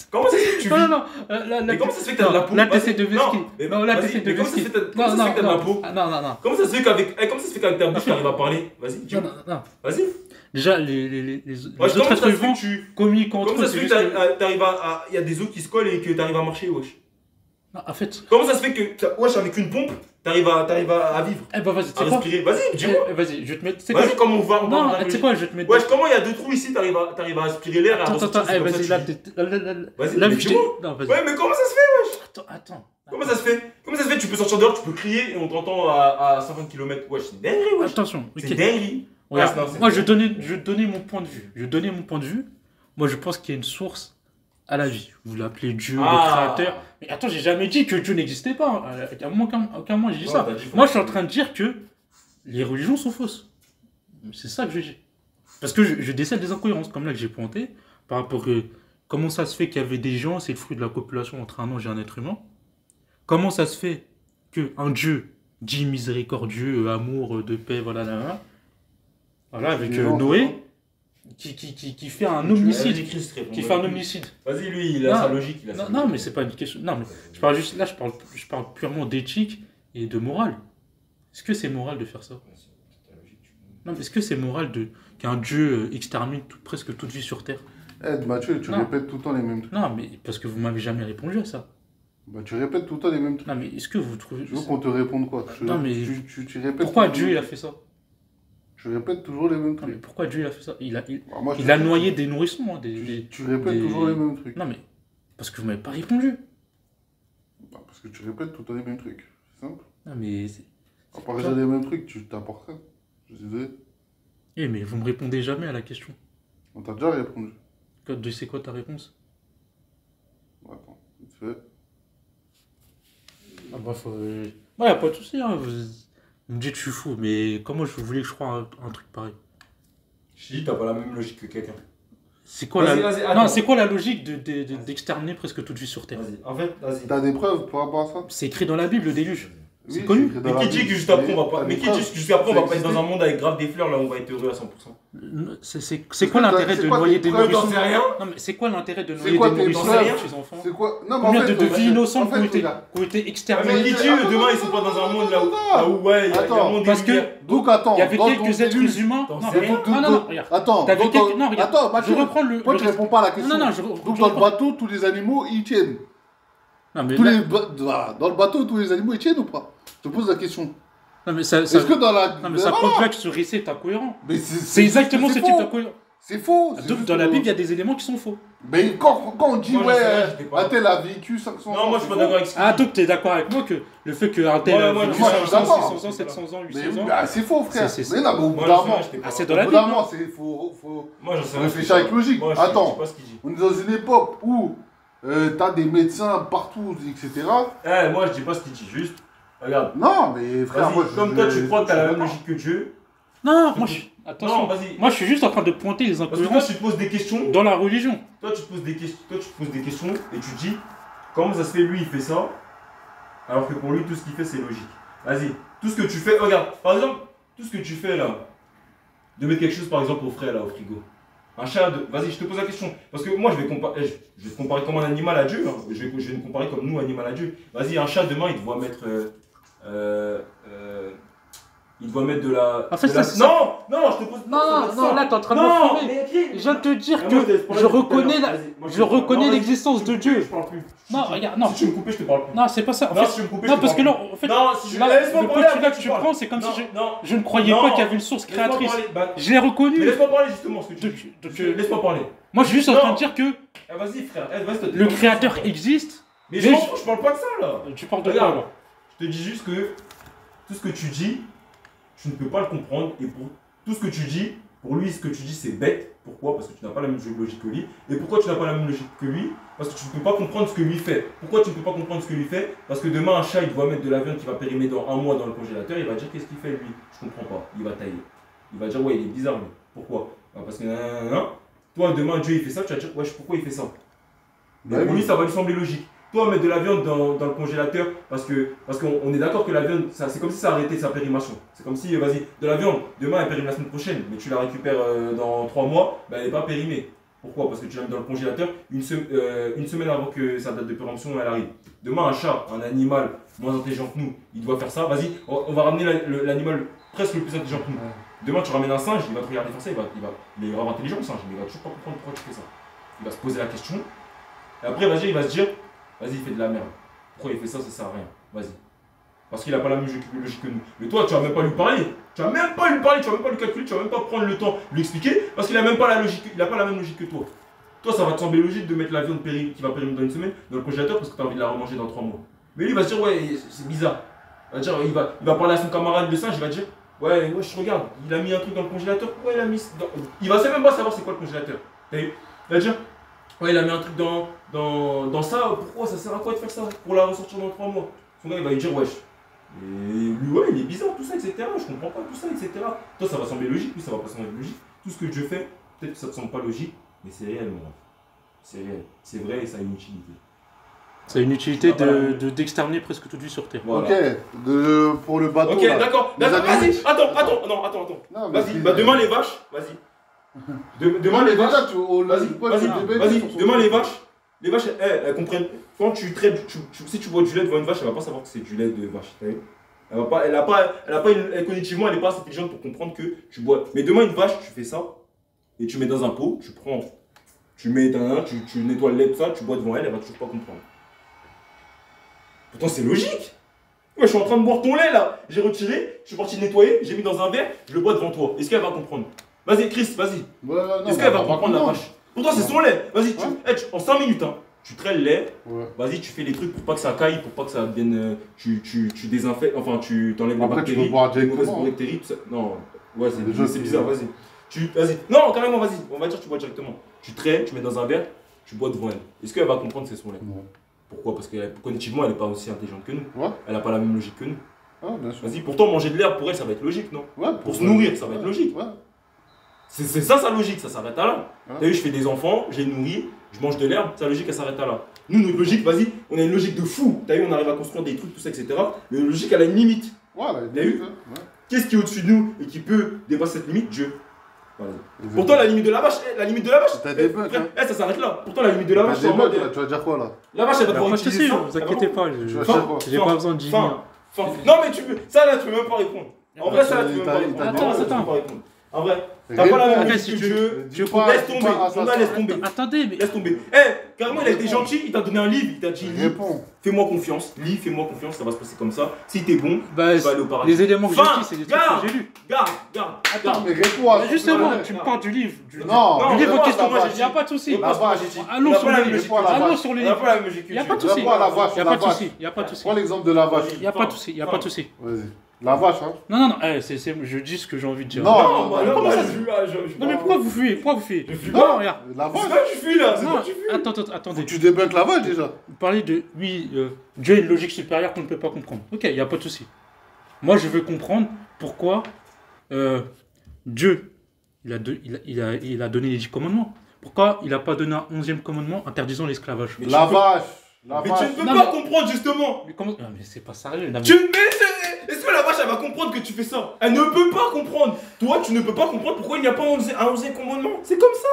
Comment ça se fait que tu vis? Non, non, mais comment ça se fait que t'as de la peau? Là, t'essaies de vesquer. Non, là, t'essaies de vesquer. Comment ça se fait que t'as de la peau? Non. Comment ça se fait qu'avec ta bouche, t'arrives à parler? Vas-y, dis-moi. Non. Vas-y. Déjà, les autres êtres vivants communiquent entre eux. Comment ça se fait que t'arrives à. Il y a des os qui se collent et que t'arrives à marcher, wesh? En fait. Comment ça se fait que, wesh, avec une pompe, t'arrives à vivre? Eh ben, vas-y, à respirer. Vas-y, dis-moi. Vas-y, je vais te mettre. Vas-y, comment on va? Non, tu sais quoi, je vais te mettre. Wesh, comment il y a 2 trous ici, t'arrives à aspirer l'air? Attends, vas-y, là, vas-y, dis-moi. Ouais, mais comment ça se fait, wesh? Attends. Comment ça se fait? Tu peux sortir dehors, tu peux crier et on t'entend à 50 km. Wesh, c'est dinguerie, wesh. Attention, c'est dinguerie. Moi, je donnais mon point de vue. Moi, je pense qu'il y a une source à la vie. Vous l'appelez Dieu, le créateur. Mais attends, j'ai jamais dit que Dieu n'existait pas. À aucun moment, j'ai dit ça. Moi, je suis en train de dire que les religions sont fausses. C'est ça que je dis. Parce que je décèle des incohérences, comme là que j'ai pointé, par rapport à comment ça se fait qu'il y avait des gens, c'est le fruit de la copulation entre un ange et un être humain. Comment ça se fait qu'un Dieu dit miséricordieux, amour, de paix, voilà, avec Noé, qui fait un homicide. Vas-y, lui, il a sa logique. Non, mais c'est pas une question. Non, mais je parle juste là, je parle purement d'éthique et de morale. Est-ce que c'est moral de faire ça? Non, mais est-ce que c'est moral qu'un Dieu extermine presque toute vie sur Terre? Mathieu, tu répètes tout le temps les mêmes trucs. Non, mais parce que vous m'avez jamais répondu à ça. Tu répètes tout le temps les mêmes trucs. Non, mais est-ce que vous trouvez. Je veux qu'on te réponde quoi? Non, mais. Tu répètes. Pourquoi Dieu il a fait ça? Tu répètes toujours les mêmes trucs. Non, mais pourquoi Dieu il a fait ça? Il a noyé des nourrissons. Hein, tu répètes toujours les mêmes trucs. Non, mais. Parce que vous m'avez pas répondu. Parce que tu répètes tout le temps les mêmes trucs. C'est simple. Non, mais. À part les mêmes trucs, tu t'apportes rien. Je suis désolé. Mais vous me répondez jamais à la question. On t'a déjà répondu. C'est quoi ta réponse? Attends, vite fait. Ah bah faut... Ouais, pas de soucis, hein. Vous me dites que je suis fou, mais comment je voulais que je croie un truc pareil? Je dis, t'as pas la même logique que quelqu'un. C'est quoi, c'est quoi la logique d'exterminer presque toute vie sur Terre? En fait, vas-y. T'as des preuves par rapport à ça? C'est écrit dans la Bible, le déluge. C'est Oui, connu. c'est Mais qui dit que juste après, on va pas. Mais qui dit que juste après, on va pas être dans un monde avec grave des fleurs, là, on va être heureux à 100%. C'est quoi l'intérêt de noyer des nourrissons? J'en sais rien. Non, mais c'est quoi l'intérêt de noyer des nourrissons chez les enfants? C'est quoi? Non, Combien de vies innocentes qui ont été exterminées? Mais qui dit demain, ils sont pas dans un monde là où, ouais, il y a un monde parce que, donc attends, il y avait quelques êtres humains. Non, regarde. Attends, je reprends le. Pourquoi tu réponds pas à la question? Non, donc dans le bateau, tous les animaux, ils tiennent. Dans le bateau, tous les animaux, ils tiennent ou pas? Je te pose la question. Non, mais ça. Est-ce que dans la. Non, mais ça prouve que ce récit est incohérent. Mais c'est exactement ce type d'incohérent. C'est faux. Dans la Bible, il y a des éléments qui sont faux. Mais quand on dit, un tel a vécu 500 ans. Non, moi je suis pas d'accord avec ça. Ah, donc tu es d'accord avec moi que le fait qu'un tel a vécu 500 ans, 600 ans, 700 ans, 800 ans. C'est faux, frère. Mais non, mais au bout d'un moment. C'est dans la Bible. Il faut réfléchir avec logique. Attends, on est dans une époque où t'as des médecins partout, etc. Moi je dis pas ce qu'il dit, juste. Regarde. Non, mais frère, moi comme toi tu crois que t'as la même logique que Dieu. Non, moi je. Attention. Non, vas-y. Moi je suis juste en train de pointer les incohérences. Parce que toi tu te poses des questions. Dans la religion. Toi tu te poses des questions et tu te dis comment ça se fait lui il fait ça alors que pour lui tout ce qu'il fait c'est logique. Vas-y. Tout ce que tu fais, regarde, par exemple, tout ce que tu fais là, de mettre quelque chose par exemple au frais là au frigo. Un chat de. Vas-y, je te pose la question. Parce que moi je vais te comparer comme un animal à Dieu. Hein. Je vais me comparer comme nous, animal à Dieu. Vas-y, un chat demain il doit mettre. Il doit mettre de la. En fait, Non, je te pose. Non, là t'es en train de me filmer. Je viens de te dire que je reconnais l'existence de Dieu. Je parle plus. Non, regarde, non. Si tu me coupes, je te parle plus. Non, c'est pas ça. Non, si tu me coupes, non, parce que là, en fait, le postulat que tu prends, c'est comme si je ne croyais pas qu'il y avait une source créatrice. Je l'ai reconnu. Mais laisse-moi parler justement ce que tu dis. Laisse-moi parler. Moi, je suis juste en train de dire que vas-y, frère. le créateur existe. Mais je parle pas de ça là. Tu parles de quoi alors? Je te dis juste que tout ce que tu dis, tu ne peux pas le comprendre. Et pour tout ce que tu dis, pour lui, ce que tu dis, c'est bête. Pourquoi? Parce que tu n'as pas la même logique que lui. Et pourquoi tu n'as pas la même logique que lui? Parce que tu ne peux pas comprendre ce que lui fait. Pourquoi tu ne peux pas comprendre ce que lui fait? Parce que demain, un chat, il doit mettre de la viande qui va périmer dans un mois dans le congélateur. Il va dire qu'est-ce qu'il fait lui? Je comprends pas. Il va tailler. Il va dire ouais, il est bizarre lui. Pourquoi? Parce que toi, demain, Dieu, il fait ça. Tu vas dire ouais, pourquoi il fait ça? Mais pour lui, ça va lui sembler logique. Toi, mettre de la viande dans le congélateur, parce qu'on est d'accord que la viande, c'est comme si ça arrêtait sa périmation. C'est comme si, vas-y, de la viande, demain elle périme la semaine prochaine, mais tu la récupères dans 3 mois, elle n'est pas périmée. Pourquoi? Parce que tu l'as mis dans le congélateur une semaine avant que sa date de péremption elle arrive. Demain, un chat, un animal moins intelligent que nous, il doit faire ça. Vas-y, on va ramener l'animal presque le plus intelligent que nous. Demain, tu ramènes un singe, il va te regarder faire ça, il est grave intelligent le singe, mais il va toujours pas comprendre pourquoi tu fais ça. Il va se poser la question. Et après, vas-y, il va se dire, vas-y, il fait de la merde. Pourquoi il fait ça, ça sert à rien. Vas-y. Parce qu'il n'a pas la même logique que nous. Mais toi, tu vas même pas lui parler. Tu vas même pas lui parler, tu vas même pas lui calculer, tu vas même pas prendre le temps de lui expliquer, parce qu'il a même pas la logique, il a pas la même logique que toi. Toi, ça va te sembler logique de mettre la viande qui va périmer dans une semaine dans le congélateur parce que tu as envie de la remanger dans 3 mois. Mais lui, il va se dire, ouais, c'est bizarre. Il va parler à son camarade de singe, il va dire, ouais, je regarde, il a mis un truc dans le congélateur, pourquoi il a mis. Il va même pas savoir c'est quoi le congélateur. Il va dire, ouais, il a mis un truc dans ça, pourquoi ça sert à quoi de faire ça? Pour la ressortir dans 3 mois. Son gars, il va lui dire, wesh. Et lui, ouais, il est bizarre, tout ça, etc. Je comprends pas tout ça, etc. Toi, ça va sembler logique, lui, ça va pas sembler logique. Tout ce que je fais, peut-être que ça te semble pas logique, mais c'est réel, mon ref. C'est réel, c'est vrai et ça a une utilité. Ça a une utilité d'exterminer presque toute vie sur Terre. Voilà. Ok, pour le bateau. Ok, d'accord, vas-y, attends. Vas-y, bah demain les vaches, vas-y. Demain les vaches. Vas-y, demain les vaches, elles comprennent. Quand tu traites, si tu bois du lait devant une vache, elle va pas savoir que c'est du lait de vache. Cognitivement, elle n'est pas assez intelligente pour comprendre que tu bois. Mais demain, une vache, tu fais ça, et tu mets dans un pot, tu nettoies le lait, tout ça, tu bois devant elle, elle va toujours pas comprendre. Pourtant, c'est logique. Ouais, je suis en train de boire ton lait là, j'ai retiré, je suis parti nettoyer, j'ai mis dans un verre, je le bois devant toi. Est-ce qu'elle va comprendre? Vas-y, Chris, vas-y. Est-ce qu'elle va comprendre la vache? Pourtant, c'est son lait. Vas-y, en 5 minutes, hein. Tu traites le lait, vas-y, tu fais les trucs pour pas que ça caille, pour pas que ça devienne. Tu désinfectes, enfin, tu t'enlèves les bactéries, les mauvaises bactéries, tout ça. Non, ouais, c'est bizarre, vas-y. Vas-y, non, carrément, vas-y, on va dire que tu bois directement. Tu traites, tu mets dans un verre, tu bois devant elle. Est-ce qu'elle va comprendre que c'est son lait? Non. Pourquoi? Parce que cognitivement, elle n'est pas aussi intelligente que nous. Elle n'a pas la même logique que nous. Vas-y, pourtant, manger de l'herbe pour elle, ça va être logique, non? Pour se nourrir, ça va être logique. C'est ça sa logique, ça s'arrête à là. T'as vu, je fais des enfants, je les nourris, je mange de l'herbe, sa logique elle s'arrête à là. Nous, notre logique, vas-y, on a une logique de fou. T'as vu, on arrive à construire des trucs, tout ça, etc. Mais notre logique, elle a une limite. T'as vu? Qu'est-ce qui est au-dessus de nous et qui peut dépasser cette limite? Dieu. Voilà. Pourtant, la limite de la vache, t'as des bugs, ça s'arrête là. Pourtant, la limite de la vache, tu vas dire quoi là? La vache, elle va pouvoir utiliser ça. Ne vous inquiétez pas, j'ai pas besoin de dire. Non, mais ça là, tu peux même pas répondre. En vrai, ça là, tu peux même pas répondre. Attends. En vrai, t'as pas la même logique que Dieu. Laisse tomber, laisse tomber. Attendez, mais. Laisse tomber. Carrément, il a été gentil, il t'a donné un livre, il t'a dit fais-moi confiance, fais-moi confiance, ça va se passer comme ça. Si t'es bon, tu vas aller au paradis. Les éléments que j'ai dit, c'est des trucs que j'ai lus. Garde. Attends, mais réponds. Justement, tu me parles du livre. Non, du livre en question, il n'y a pas de souci. Allons sur le livre. Il n'y a pas de souci. Il n'y a pas de souci. Prends l'exemple de la vache. Il n'y a pas de souci. Vas-y. La vache, hein? Non, je dis ce que j'ai envie de dire. Non, mais pourquoi vous fuyez? Je fuis pas. Non, regarde. La vache. C'est pas que je fuis là, c'est pas que je fuis. Attendez. Tu débunks la vache déjà. Vous parlez de. Oui, Dieu a une logique supérieure qu'on ne peut pas comprendre. Ok, il n'y a pas de souci. Moi, je veux comprendre pourquoi Dieu, il a donné les 10 commandements. Pourquoi il n'a pas donné un 11e commandement interdisant l'esclavage? La vache. Mais tu ne peux pas comprendre justement. Mais comment? Non, mais c'est pas sérieux. Est-ce que la vache elle va comprendre que tu fais ça? Elle ne peut pas comprendre. Toi tu ne peux pas comprendre pourquoi il n'y a pas un 11e commandement. C'est comme ça.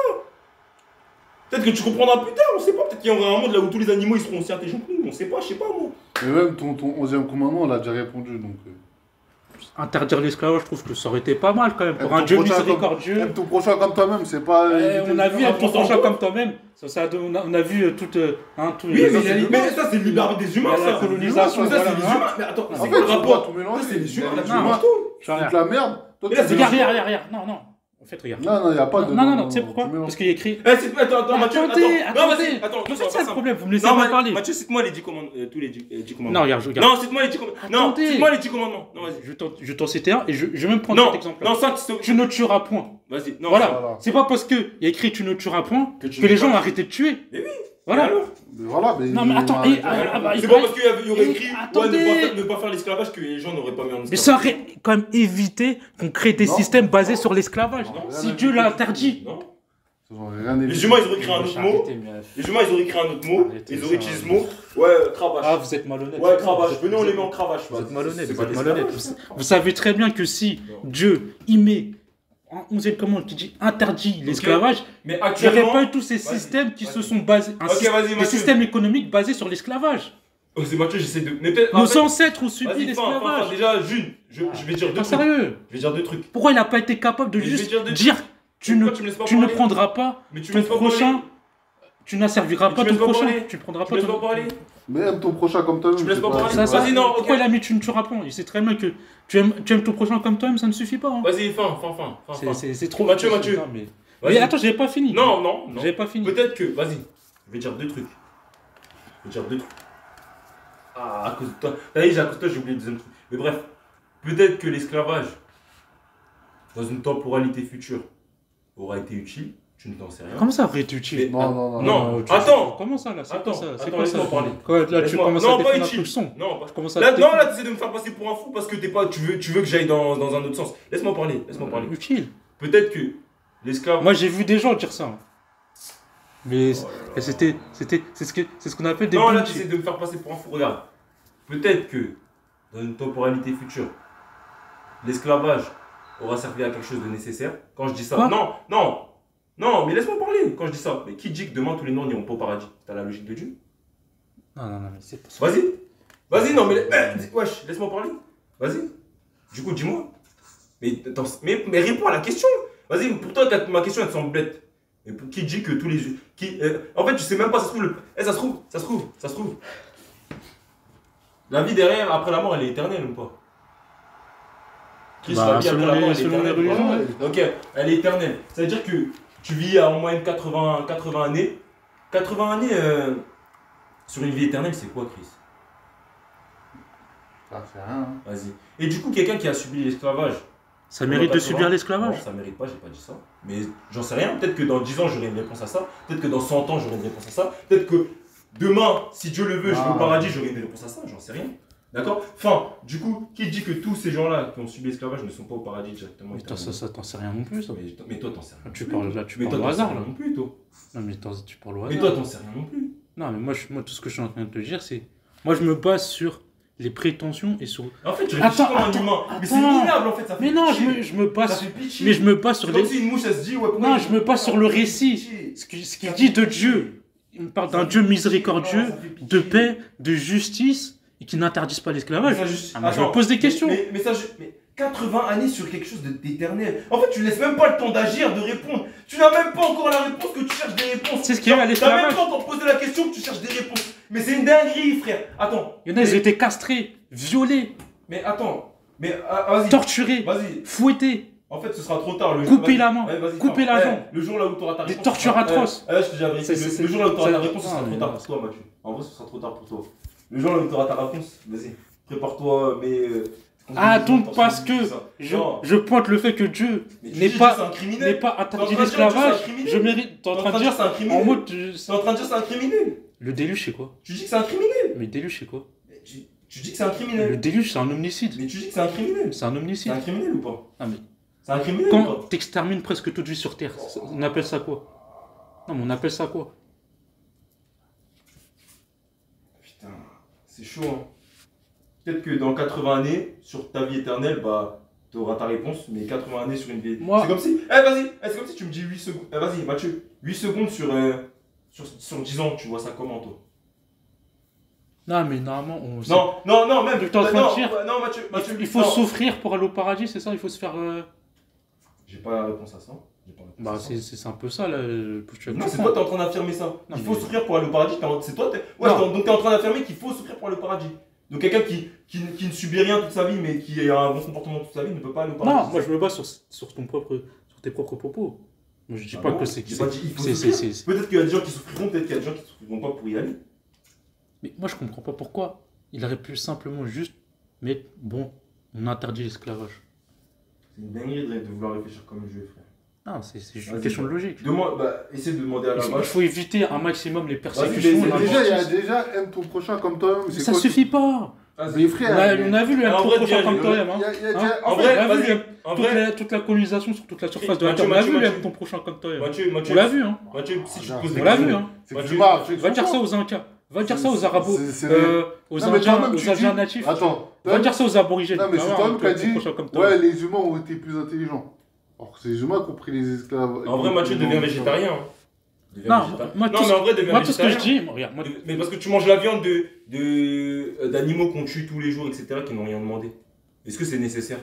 Peut-être que tu comprendras plus tard, on sait pas. Peut-être qu'il y aura un monde là où tous les animaux ils seront aussi intelligents que nous. On sait pas, je sais pas moi. Mais même ton 11e commandement on l'a déjà répondu donc. Interdire l'esclavage, je trouve que ça aurait été pas mal quand même. Pour un Dieu miséricordieux. Aime ton prochain comme toi-même, c'est pas. On a vu aime ton prochain comme toi-même. On a vu tout. Oui, mais ça c'est le libre arbitre des humains, ça. La colonisation, ça c'est les humains. Mais attends, c'est quoi le rapport? C'est les humains, là tu mélanges tout. C'est de la merde. Regarde. Non. En fait, regarde. Non, il n'y a pas de. Non, tu sais pourquoi? Parce qu'il y a écrit. Attends, Mathieu. Attends. C'est ça le problème, vous me laissez pas parler. Mathieu, cite-moi les 10 commandements. Non, regarde. Non, cite-moi les 10 commandements. Non, cite-moi les 10 commandements. Non, vas-y. Je t'en citais un et je vais même prendre cet exemple. Non, 5 tu ne tueras point. Vas-y, non. Voilà. C'est pas parce qu'il y a écrit tu ne tueras point que les gens ont arrêté de tuer. Mais oui. Voilà. Mais non, mais attends. C'est pas parce qu'il y aurait écrit ne pas faire l'esclavage que les gens n'auraient pas mis en esclavage. Mais ça aurait quand même évité qu'on crée des systèmes basés sur l'esclavage. Si Dieu l'a interdit. Les humains, ils auraient créé un autre mot. Ils auraient utilisé ce mot. Ouais, cravache. Ah, vous êtes malhonnête. Ouais, cravache. Venez, on les met en cravache. Vous êtes malhonnête. Vous savez très bien que si Dieu y met en 11e commande qui dit interdit l'esclavage, Mais il n'y aurait actuellement. pas eu tous ces systèmes qui se sont basés. Vas-y, des systèmes économiques basés sur l'esclavage. Oh, c'est Mathieu, j'essaie de. Mais peut-être. Nos ancêtres ont subi Vas-y, l'esclavage. déjà, June, je vais dire deux Pas trucs. sérieux. Je vais dire deux trucs. Pourquoi il n'a pas été capable de Mais je vais juste dire deux dire tu ne, Pourquoi tu me laisses pas tu ne parler prendras pas Mais tu me ton laisses pas prochain, parler. tu n'asserviras Mais pas tu me ton laisses pas prochain, parler. tu prendras Tu pas me laisses ton pas parler. Mais aime ton prochain comme toi-même. Tu me laisses pas parler. Ça, Vas-y, non, pourquoi ok. il a mis tu ne tueras pas? Il sait très bien que tu aimes ton prochain comme toi-même, ça ne suffit pas. Hein. Vas-y, fin. C'est trop. Mathieu. Non, mais Vas-y. attends, j'avais pas fini. Non. J'avais pas fini. Peut-être que. Vas-y, je vais dire deux trucs. Ah, à cause de toi. T'as dit, à cause de toi, j'ai oublié le deuxième truc. Mais bref, peut-être que l'esclavage, dans une temporalité future, aura été utile. Tu ne t'en sais rien. Comment ça aurait été utile? Mais- Non. Attends. Comment ça là? C'est Attends, quoi ça? C'est attends, quoi ça? laisse-moi parler. Quoi, là, tu Laisse-moi- commences non, à pas défendre un utile. truc son. Non, Tu commences à là, défendre- non, là, tu essaies de me faire passer pour un fou parce que tu veux que j'aille dans un autre sens. Laisse-moi parler. Utile. Peut-être que l'esclave. Moi, j'ai vu des gens dire ça. hein. Mais Oh là là. c'est ce qu'on appelle des Non, là, tu bullshit. essaies de me faire passer pour un fou. Regarde. Peut-être que dans une temporalité future, l'esclavage aura servi à quelque chose de nécessaire. Quand je dis ça. Quoi? Non, mais laisse-moi parler quand je dis ça. Mais qui dit que demain tous les noirs n'iront pas au paradis? T'as la logique de Dieu? Non, mais c'est pas ça. Vas-y, non, mais. Wesh, laisse-moi parler. Vas-y. Du coup, dis-moi. Mais réponds à la question. Vas-y, pour toi, ma question, elle te semble bête. Mais pour qui dit que tous les. En fait, tu sais même pas, ça se trouve. Ça se trouve. La vie derrière, après la mort, elle est éternelle ou pas? Christ, Bah, la vie après selon la mort, les- elle est selon les éternelle. religions, ouais. Ok, elle est éternelle. Ça veut dire que tu vis à en moyenne 80 années. 80 années sur une vie éternelle, c'est quoi, Chris? Ah, c'est rien. Hein. Vas-y. Et du coup, quelqu'un qui a subi l'esclavage. Ça mérite de subir Non, l'esclavage? ça mérite pas, j'ai pas dit ça. Mais j'en sais rien. Peut-être que dans 10 ans, j'aurai une réponse à ça. Peut-être que dans 100 ans, j'aurai une réponse à ça. Peut-être que demain, si Dieu le veut, je vais au paradis, j'aurai une réponse à ça. J'en sais rien. D'accord? Enfin, du coup, qui dit que tous ces gens-là qui ont subi l'esclavage ne sont pas au paradis directement? Mais ça, t'en sais rien non plus, ça. Mais toi, t'en sais rien. Tu non parles plus. là, tu Mais parles toi, au t'en sais hasard, rien là. non plus, toi. Non, mais tu parles au hasard. Mais toi, t'en sais rien non plus. Non, mais moi, tout ce que je suis en train de te dire, c'est. Moi, je me base sur les prétentions et sur. En fait, tu réfléchis comme un humain. Mais c'est minable, en fait. Ça fait Mais non, pitié. je me Ça base. fait pitié. Mais je me base sur C'est les. comme si une mouche, elle se dit, ouais, pourquoi Non, il- je me base sur le récit. Pitié. Ce qu'il dit de Dieu. Il me parle d'un Dieu miséricordieux, Non, ça fait pitié. de paix, de justice, et qui n'interdise pas l'esclavage. Mais ça, Ah, moi, je me attends, pose des questions. Mais 80 années sur quelque chose d'éternel. En fait, tu laisses même pas le temps d'agir, de répondre. Tu n'as même pas encore la réponse que tu cherches des réponses. C'est ce qu'il y a à T'as l'esclavage. même pas encore posé la question que tu cherches des réponses. Mais c'est une dinguerie, frère. Attends. Il y en a, ils ont été castrés, violés, Mais attends. Mais vas-y. torturés, Vas-y. fouettés, En fait, ce sera trop tard. Couper la main, Ouais, vas-y, couper parle. la jambe. Le jour là où tu auras ta Des réponse. tortures ce sera- atroces. je te dis la vérité. C'est- Le jour là où tu auras ça- ta réponse, ce sera non, trop mais tard non. pour toi, Mathieu. En vrai, ce sera trop tard pour toi. Le jour là où tu auras ta réponse, vas-y. Prépare-toi, mais. Ah, donc parce que Non. je pointe le fait que Dieu Mais tu n'est dis que pas, c'est un criminel. n'est pas interdit T'es en train de dire que l'esclavage, c'est un criminel. je mérite. T'es en train de dire c'est un criminel. en mode. T'es en train de dire c'est un criminel. Le déluge, c'est quoi? Tu dis que c'est un criminel. Mais le déluge, c'est quoi? Mais tu dis que c'est un Le criminel. déluge, c'est un homicide. Mais tu dis que c'est un criminel. C'est un C'est homicide. un criminel ou pas? Ah, mais C'est un criminel ou pas? quand t'extermines presque toute vie sur Terre, on appelle ça quoi? Non, mais on appelle ça quoi? Putain, c'est chaud, hein. Peut-être que dans 80 années, sur ta vie éternelle, bah, t'auras ta réponse, mais 80 années sur une vie. Moi- C'est comme si. Vas-y, c'est comme si tu me dis 8 secondes. Vas-y, Mathieu, 8 secondes sur 10 ans, tu vois ça comment, toi? Non, mais normalement, on. Non, même. Tu es en train de non, dire- Non, Mathieu, Il faut non. souffrir pour aller au paradis, c'est ça? Il faut se faire. J'ai pas la réponse à ça. J'ai pas la réponse Bah, à ça. c'est un peu ça, là. Non, c'est toi, t'es en train d'affirmer ça. Non, Il mais- faut souffrir pour aller au paradis. C'est toi, ouais, Non. donc t'es en train d'affirmer qu'il faut souffrir pour aller au paradis. Donc quelqu'un qui ne subit rien toute sa vie, mais qui a un bon comportement toute sa vie, ne peut pas aller au paradis. Non, moi je me base sur tes propres propos. Moi je dis Ah pas bon, que c'est. j'ai pas dit il faut c'est- souffrir. c'est- Peut-être qu'il y a des gens qui souffriront, peut-être qu'il y a des gens qui ne souffriront pas pour y aller. Mais moi je comprends pas pourquoi. Il aurait pu simplement juste mettre bon, on interdit l'esclavage. C'est une dinguerie de vouloir réfléchir comme Dieu, frère. Non, c'est juste une Vas-y, question de logique. Essaie de demander à la Il vache. faut éviter un maximum les Vas-y, persécutions. mais la Déjà, il y a justice. déjà aime ton prochain comme toi-même. Ça suffit pas. Mais frère, On a vu le en M3 vrai, prochain bien, comme il y toi-même. Hein. il y a Hein déjà- En On vrai, a vu vas-y. En vrai, toute la colonisation sur toute la surface de la Mathieu, Terre. On a vu le Mathieu. M3 prochain comme toi-même. Mathieu, On l'a vu, hein. Mathieu, si je te On pose des On l'a vu, questions. hein. C'est que Mathieu, tu parles. c'est que Va tu dire ça parles. aux Incas. Va dire ça aux Arabos. C'est- Aux Non, mais Indiens, toi-même, tu aux Indiens dis- natifs. Attends. Va dire ça aux aborigènes. Non, mais Tu c'est vas toi-même voir, qui as un dit. prochain comme toi. Ouais, les humains ont été plus intelligents. Alors que c'est les humains qui ont pris les esclaves. En vrai, Mathieu devient végétarien. Hein. Non, moi, non, mais en vrai, devient moi tout ce que je végétarien. dis, regarde, moi, Mais parce que tu manges la viande d'animaux qu'on tue tous les jours, etc., qui n'ont rien demandé. Est-ce que c'est nécessaire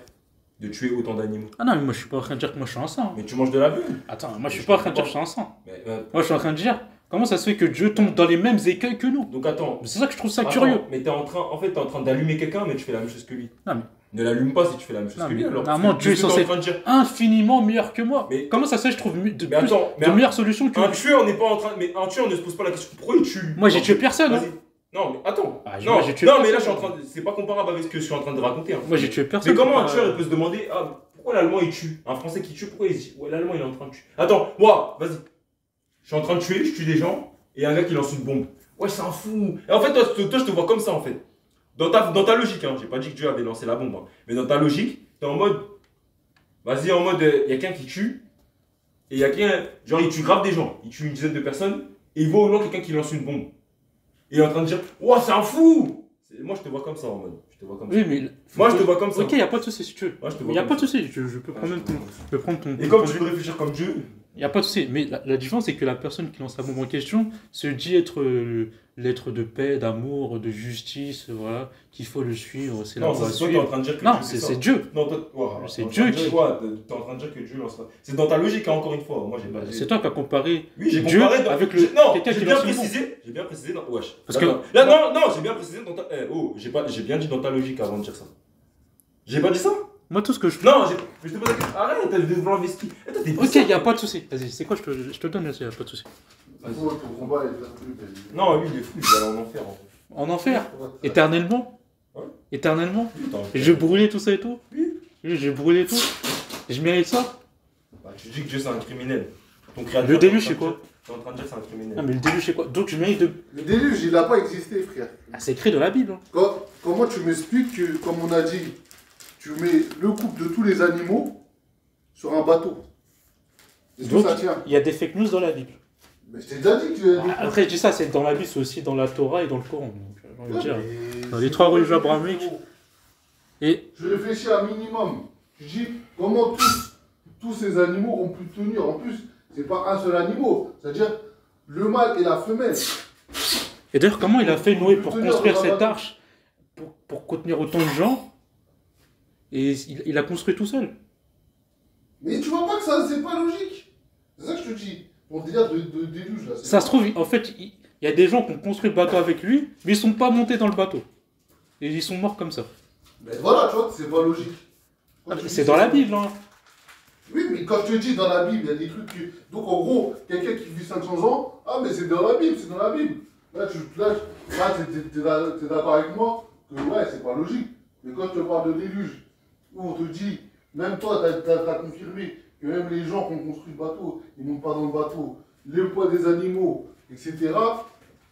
de tuer autant d'animaux? ah non, mais moi je suis pas en train de dire que moi je suis un saint. Mais tu manges de la viande. Attends, moi je suis pas en train de dire que je suis un saint. Mais, Moi je suis en train de dire, comment ça se fait que Dieu tombe dans les mêmes écueils que nous? donc attends. C'est ça que je trouve ça Attends, curieux. Mais t'es en train d'allumer quelqu'un, mais tu fais la même chose que lui. Non, mais Ne l'allume pas si tu fais la même chose Non, que lui. mais Alors, normalement, Dieu est qu'est-ce que censé t'es en train de dire? infiniment meilleur que moi. Mais- Comment ça se fait que je trouve Mais attends, mais de meilleures solutions que un lui? tueur n'est pas en train. Mais un tueur ne se pose pas la question pourquoi il tue. Moi j'ai tué personne. Hein. Vas-y. Non, mais attends. Ah, non, moi, j'ai tué non, mais là, personne. je suis en train de. C'est pas comparable avec ce que je suis en train de raconter. Hein. Moi j'ai tué personne. Mais comment un Ah, tueur il peut se demander ah, pourquoi l'Allemand il tue? Un Français qui tue, pourquoi il dit ouais, l'Allemand il est en train de tuer? Attends, moi, vas-y. Je suis en train de tuer, je tue des gens, et un gars qui lance une bombe. Ouais, c'est un fou. Et en fait, toi, je te vois comme ça en fait. Dans ta logique, hein. J'ai pas dit que Dieu avait lancé la bombe. Hein. Mais dans ta logique, t'es en mode. Vas-y, en mode, il y a quelqu'un qui tue, et il y a quelqu'un, genre, il tue grave des gens, il tue une dizaine de personnes, et il voit au loin quelqu'un qui lance une bombe. Et il est en train de dire, ouah, c'est un fou! Moi, je te vois comme ça en mode. Je te vois comme ça. Oui, mais. Moi, je te vois comme ça. Ok, y a pas de souci si tu veux. Moi, je te vois Y a comme pas de ça. souci, je peux prendre ton. Je peux prendre ton. Et ton comme point tu de peux vue. réfléchir comme Dieu, Y a pas de souci, mais la différence c'est que la personne qui lance la bombe en question se dit être l'être de paix, d'amour, de justice, voilà, qu'il faut le suivre, c'est la non, voie à c'est toi qui es en suivre. train de dire que Non, Dieu fait ça. c'est Dieu. Non, toi, ouais, C'est t'es en Dieu train de dire- qui- ouais, t'es en train de dire que Dieu lancera. C'est dans ta logique, hein, encore une fois. Moi, j'ai pas dit. C'est toi qui as comparé Oui, j'ai Dieu comparé avec Non, quelqu'un j'ai qui bien lance une bombe. précisé. J'ai bien précisé dans. Wesh. Parce Là, que- Là, non, non, j'ai bien précisé dans ta. Oh, j'ai bien dit dans ta logique avant de dire ça. J'ai pas dit ça? Moi tout ce que je Non, je te pose la question. Arrête, t'as devant l'investi. Ok, y a pas de souci. Vas-y, c'est quoi, je te donne, y a pas de souci. Ton combat est perdu. Non, lui, il est fou, il va aller en enfer. En fait. En enfer, éternellement. Ouais. Éternellement. Putain, Et je brûlais tout ça et tout. Oui. Oui, j'ai brûlé tout. Et je mérite ça. Bah, tu dis que Dieu c'est un criminel. Ton créateur. Le déluge c'est quoi? T'es en train de dire que c'est un criminel. Ah mais le déluge c'est quoi? Donc je mérite de. Le déluge, il n'a pas existé, frère. Ah, c'est écrit dans la Bible. Hein. Comment tu m'expliques que, comme on a dit, tu mets le couple de tous les animaux sur un bateau? Est-ce que Donc ça tient? il y a des fake news dans la Bible. Mais je t'ai déjà dit que... Après je dis ça, c'est dans la Bible, c'est aussi dans la Torah et dans le Coran. Donc, j'ai envie de dire. Dans les c'est trois pas religions logique, abrahamiques. frérot. Et Je réfléchis à un minimum. Je dis, comment tous ces animaux ont pu tenir? En plus, c'est pas un seul animal. C'est-à-dire, le mâle et la femelle. Et d'ailleurs, comment il a fait Noé pour Tenir construire dans la cette bateau. arche pour contenir autant de gens? Et il a construit tout seul. Mais tu vois pas que ça, c'est pas logique. C'est ça que je te dis. Ton délire de déluge, là. c'est Ça pas- se trouve, en fait, il y a des gens qui ont construit le bateau avec lui, mais ils sont pas montés dans le bateau. Et ils sont morts comme ça. Mais voilà, tu vois que c'est pas logique. Quand tu dis C'est dans la Bible, hein. Oui, mais quand je te dis dans la Bible, il y a des trucs que... Donc en gros, quelqu'un qui vit 500 ans, ah mais c'est dans la Bible, c'est dans la Bible. Là, t'es d'accord avec moi que ouais, c'est pas logique. Mais quand je te parle de déluge, où on te dit, même toi, t'as confirmé que même les gens qui ont construit le bateau, ils montent pas dans le bateau, le poids des animaux, etc.,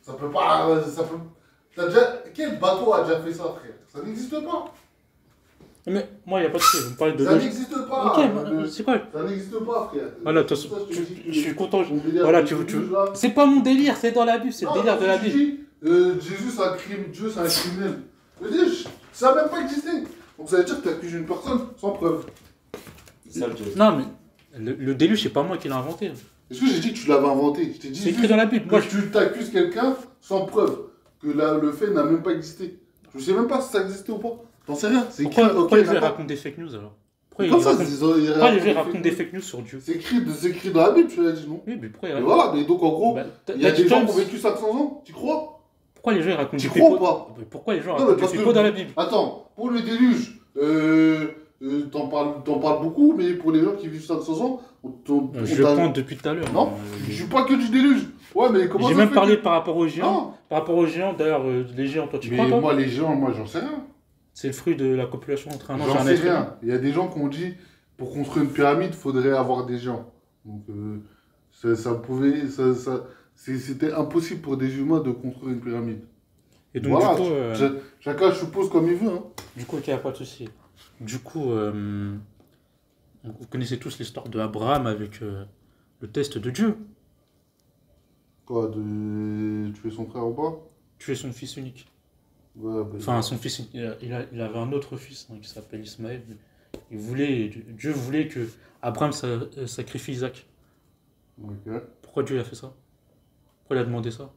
ça peut pas... Quel bateau a déjà fait ça, frère? Ça n'existe pas. Mais moi, il n'y a pas de souci, vous me parlez de Ça logique. n'existe pas. Ok, bah, c'est quoi? Ça n'existe pas, frère. Voilà, de toute façon, Ça, je te dis que je suis content. ton délire Voilà, de tu déluge, là, C'est pas mon délire, c'est dans la Bible, c'est le non, délire de la tu Bible. dis, Jésus c'est un crime, Dieu c'est un criminel. Je veux dire, ça n'a même pas existé. Donc ça veut dire que tu accuses une personne sans preuve. C'est ça le Dieu. Non, mais le déluge, c'est pas moi qui l'ai inventé. Est-ce que j'ai dit que tu l'avais inventé? Je t'ai dit C'est écrit juste dans la Bible. que Moi, tu t'accuses quelqu'un sans preuve. Que le fait n'a même pas existé. Je sais même pas si ça existait ou pas. T'en sais rien. C'est écrit. pourquoi les gens d'accord. racontent des fake news alors? Pourquoi Comme ils ça, racontent- ils pourquoi les gens racontent racontent des des fake fake news sur Dieu? news. C'est écrit dans la Bible, tu l'as dit, non? Oui, mais pourquoi ils Et racontent voilà, mais donc en gros, Bah, il y a Daddy des gens qui James, ont vécu 500 ans, tu crois? pourquoi les gens ils racontent Tu des crois ou pipeaux pas? Pourquoi les gens Non, mais racontent des parce que- pipeaux dans la Bible? Attends, pour le déluge, t'en parles beaucoup, mais pour les gens qui vivent 500 ans, Je pointe depuis tout à l'heure. Non, je suis pas que du déluge. Ouais, mais comment J'ai ça même fait parlé que- par rapport aux géants. Non, Par rapport aux géants, d'ailleurs, les géants, toi, tu crois mais pas? moi, les gens, moi, j'en sais rien. C'est le fruit de la copulation entre un ange et J'en un sais être humain. rien. Il y a des gens qui ont dit, pour construire une pyramide, il faudrait avoir des gens. Donc, c'était impossible pour des humains de construire une pyramide. Et donc, Voilà, du coup, chacun suppose comme il veut. Hein. ok, y a pas de souci. Du coup, vous connaissez tous l'histoire de Abraham avec le test de Dieu. Quoi, de tuer son frère ou pas? Tuer son fils unique. Ouais, bah, Enfin, son fils, il avait un autre fils hein, qui s'appelle Ismaël. Dieu voulait que Abraham sacrifie Isaac. Ok. Pourquoi Dieu a fait ça? Pourquoi il a demandé ça?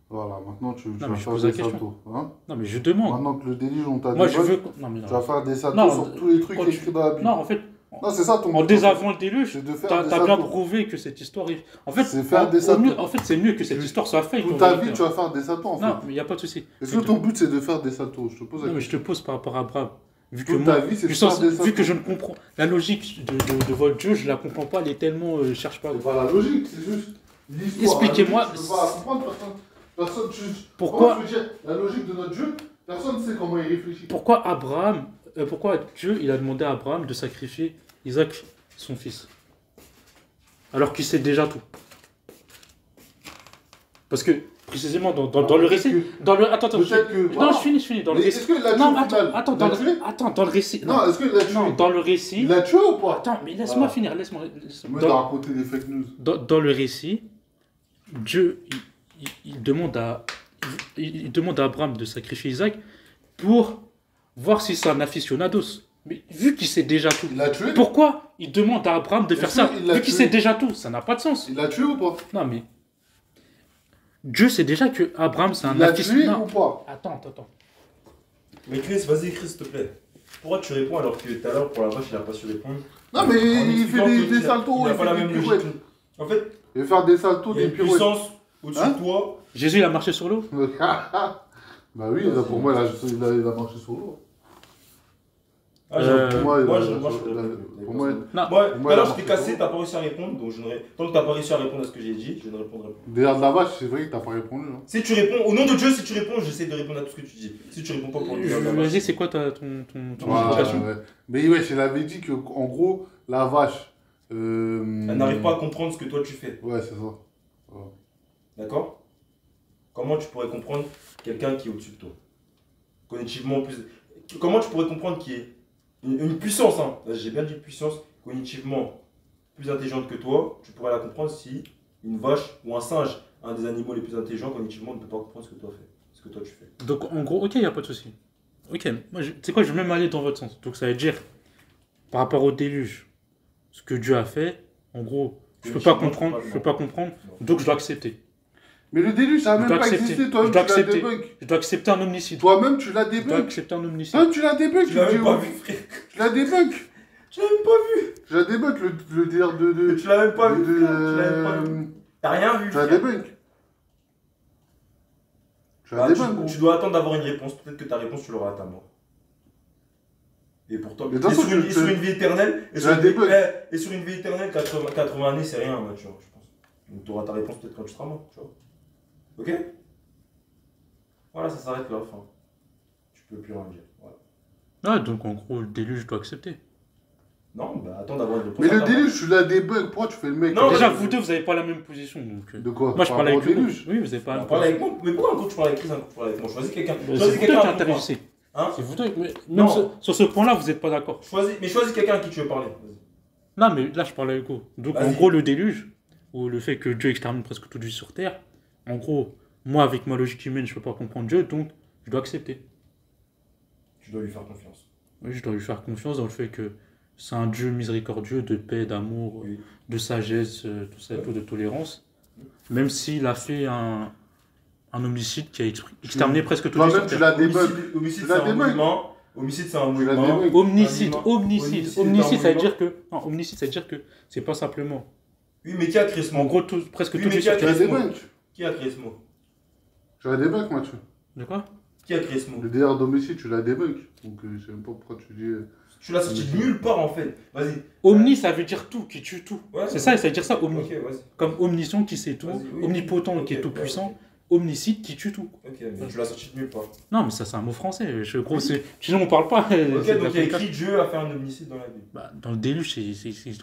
Voilà, maintenant tu Non, vas mais je faire pose la des question. saltos. Hein? Non, mais je demande. Maintenant que le déluge, on t'a Moi, dit, je veux. Non, mais non. tu vas faire des saltos Non, sur tous les trucs quand tu- écrits dans la Bible. Non, en fait, Non, c'est ça ton en but, désavant le déluge, c'est de faire t'as des bien saltos. prouvé que cette histoire est. En fait, C'est faire des saltos. en fait, c'est mieux que cette histoire soit fake. Toute en ta vérité. vie, tu vas faire des saltos en fait. Non, mais il n'y a pas de souci. Est-ce que ton but c'est de faire des saltos? Je te pose la Non, mais je question. te pose par rapport à Abraham. Vu que Toute moi, ta vie, c'est de vu, faire des vu saltos. que je ne comprends. La logique de votre jeu, je la comprends pas, elle est tellement. Je cherche pas. C'est pas la logique, c'est juste l'histoire. Expliquez-moi. La logique, tu peux pas la comprendre, personne. Pourquoi- Comment je veux dire, la logique de notre jeu, personne ne sait comment il réfléchit. Pourquoi Dieu, il a demandé à Abraham de sacrifier Isaac, son fils? Alors qu'il sait déjà tout. Parce que, précisément, dans le récit. Attends, Peut-être que. Non, je finis. Dans le Mais récit. est-ce que la Non, tué au final attends, Il l'a tué dans le récit. Non, est-ce qu'il l'a tué Non, dans le récit. Il l'a tué ou pas Attends, mais laisse-moi Voilà. finir, Me de raconter des fake news. Dans le récit, Dieu, il demande à Abraham de sacrifier Isaac pour voir si c'est un aficionados. Mais vu qu'il sait déjà tout, Il l'a tué pourquoi il demande à Abraham de faire Est-ce ça? qu'il l'a Vu qu'il tué sait déjà tout, ça n'a pas de sens. Il l'a tué ou pas Non, mais Dieu sait déjà que Abraham, c'est un Il l'a tué aficionado. ou pas Attends. Mais Chris, vas-y, Chris, s'il te plaît. Pourquoi tu réponds alors que tout à l'heure, pour la vache, il a pas su répondre? Non, mais En il expliquant fait que des il saltos, a il pas la fait des même pirouettes. logique. En fait, Il va faire des saltos, il y a des une pirouettes. puissance au-dessus Hein de toi. Jésus, il a marché sur l'eau? Bah oui, là, pour moi, il a marché sur l'eau. Ah, Euh, Pour moi, il a- je pour moi, Non. Moi, pour tout moi, à il a l'heure, je t'ai marché cassé, sur t'as pas réussi à répondre. Donc, tant que t'as pas réussi à répondre à ce que j'ai dit, je ne répondrai pas. derrière de la vache, c'est vrai que t'as pas répondu. Hein. Si tu réponds, au nom de Dieu, si tu réponds, j'essaie de répondre à tout ce que tu dis. Si tu réponds pas pour le dire, Vas-y, c'est quoi ton Voilà, explication? ouais. Mais ouais, il avait dit que en gros, la vache. elle n'arrive pas à comprendre ce que toi tu fais. Ouais, c'est ça. D'accord? Comment tu pourrais comprendre quelqu'un qui est au-dessus de toi? Cognitivement plus. Comment tu pourrais comprendre qu'il y ait une puissance, hein? Là, j'ai bien dit puissance, cognitivement plus intelligente que toi, tu pourrais la comprendre si une vache ou un singe, un des animaux les plus intelligents cognitivement, ne peut pas comprendre ce que toi fais, ce que toi tu fais. Donc en gros, ok, il n'y a pas de souci. Ok, moi, tu sais quoi, je vais même aller dans votre sens. Donc ça veut dire, par rapport au déluge, ce que Dieu a fait, en gros, je peux pas comprendre, donc je dois accepter. Mais le déluge, ça Je n'a dois même pas accepter. existé, Je toi-même, dois tu l'as accepter. débunk. Je dois accepter un homicide. Toi-même, tu l'as Je dois débunk. accepter un homicide. Toi, tu l'as débunk. Tu l'as dis, même pas ouais. vu, frère. Tu l'as débunk. Tu l'as même pas vu. Tu l'as débunk, le délire de. Tu l'as même pas vu, de- frère. Tu l'as même pas vu. T'as rien vu, Tu l'as frère. débunk. Tu l'as Bah, débunk. tu dois attendre d'avoir une réponse. Peut-être que ta réponse, tu l'auras à ta mort. Et pourtant, Mais de toute façon, sur une vie éternelle, et tu sur l'as une vie- débunk. et sur une vie éternelle, 80 années, c'est rien, tu vois, je pense. Donc tu auras ta réponse peut-être quand tu seras mort, tu vois. Ok? Voilà, ça s'arrête là, enfin. Tu peux plus rien dire. Voilà. Ouais, donc en gros, le déluge, je dois accepter. Non, bah attends d'avoir une réponse. Mais à le ta déluge, tu l'as débunk. Pourquoi tu fais le mec Non, Déjà, mais- vous deux, vous n'avez pas la même position. Donc, De quoi moi, je Par parle rapport avec au le déluge. Oui, vous n'avez pas la On même parle position. avec moi, mais pourquoi un coup tu parles avec Chris, un coup tu parles avec moi? Choisis quelqu'un. C'est Choisis vous deux qui quelqu'un à interagissez. Hein? C'est vous deux. Mais Non. même sur ce point-là, vous n'êtes pas d'accord. Choisis quelqu'un à qui tu veux parler. Vas-y. Non, mais là, je parle avec vous. Donc, en Vas-y. gros, le déluge, ou le fait que Dieu extermine presque toute vie sur Terre, en gros, moi, avec ma logique humaine, je ne peux pas comprendre Dieu, donc je dois accepter. Tu dois lui faire confiance. Oui, je dois lui faire confiance dans le fait que c'est un Dieu miséricordieux, de paix, d'amour, Oui. de sagesse, tout ça, Ouais. tout, de tolérance. Même s'il a fait un homicide qui a exterminé presque toute vie Toi-même, sur tu Terre. l'as débunk. Homicide, Tu c'est l'as un débunk. mouvement. Homicide, c'est un Tu l'as mouvement. débunk. Omnicide, Un omnicide, homicide, omnicide, ça veut c'est un dire que... Non, omnicide, ça veut dire que c'est pas simplement... Oui, mais qui a créé ce En mot? gros, presque Oui, toute mais vie qui a sur Tu l'as Terre. débunk. Qui a créé ce mot? Tu l'as débunk, Mathieu. De quoi? Qui a créé ce mot? Le délire d'homicide, tu l'as débunk. Donc, je sais même pas pourquoi tu dis. Tu l'as sorti de nulle part en fait. Vas-y. Omni, ça veut dire tout, qui tue tout. Ouais, C'est ça, ça veut dire ça, omni. Ok, vas-y. Comme omniscient qui sait tout, Vas-y, oui. omnipotent Ok, qui est tout ouais, puissant, ok. omnicide qui tue tout. Ok, mais tu l'as sorti de nulle part. Non, mais ça, c'est un mot français. Je crois que c'est... Sinon, on parle pas. Ok, c'est de donc la il y a communication. écrit Dieu a fait un homicide dans la Bible. Bah, dans le déluge,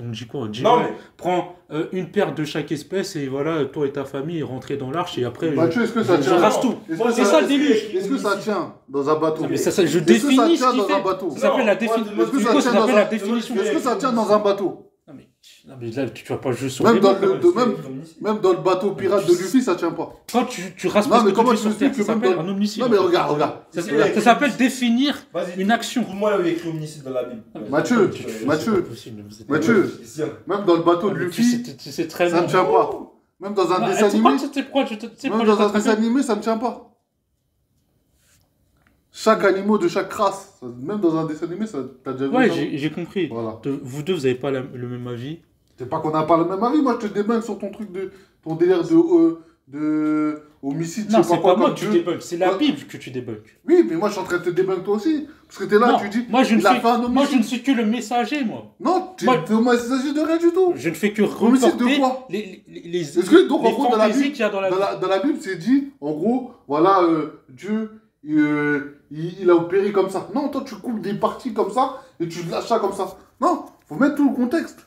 on dit quoi? On dit, Non, ouais, mais- prends une paire de chaque espèce et voilà, toi et ta famille, rentrez dans l'arche et après... Mathieu, est-ce que ça je tient rase tout. Est-ce Moi, que c'est ça, le déluge. Est-ce que ça tient dans un bateau? Non, mais ça, je Est-ce que définis ça tient ce qu'il dans un fait. bateau? Ça s'appelle la Non, définition. moi, est-ce que ça Nico, ça tient dans s'appelle un- la définition. Est-ce que ça tient dans un bateau? Non, mais Non, mais là, tu vas pas jouer sur Même les dans, mots, le, quand de- même. même dans le bateau pirate de Luffy, ça tient pas. Quand tu rases Non, mais presque comment tout tu sur terre, m'expliques ça que même s'appelle dans... un omnicide. Non, mais regarde. Ça s'appelle définir Vas-y, une action. trouve-moi là où il y a écrit omnicide dans la Bible. Mathieu, même dans le bateau de Luffy, c'est très ça ne tient pas. Même dans un dessin animé, même dans un dessin animé, ça ne tient pas. Chaque animal de chaque race, même dans un dessin animé, ça t'as déjà vu Ouais, ça j'ai compris. Voilà. Vous deux, vous n'avez pas le même avis. C'est pas qu'on n'a pas le même avis, moi je te débunk sur ton truc de ton délire de homicide. Non, je sais c'est pas moi comme que tu Dieu. débunks, c'est la Bible que tu débunks. Oui, mais moi je suis en train de te débunk toi aussi. Parce que t'es là, Non, tu dis. moi je ne il a suis, fait un moi, homicide. je ne suis que le messager, moi. Non, Moi- t'es au messager de rien du tout. Je ne fais que Homicide de reporter quoi les Est-ce que donc en les gros dans la fantaisies Bible, qu'il y a dans la Bible. dans la Bible c'est dit, en gros, voilà, Dieu, il a opéré comme ça. Non, toi tu coupes des parties comme ça et tu lâches ça comme ça. Non, faut mettre tout le contexte.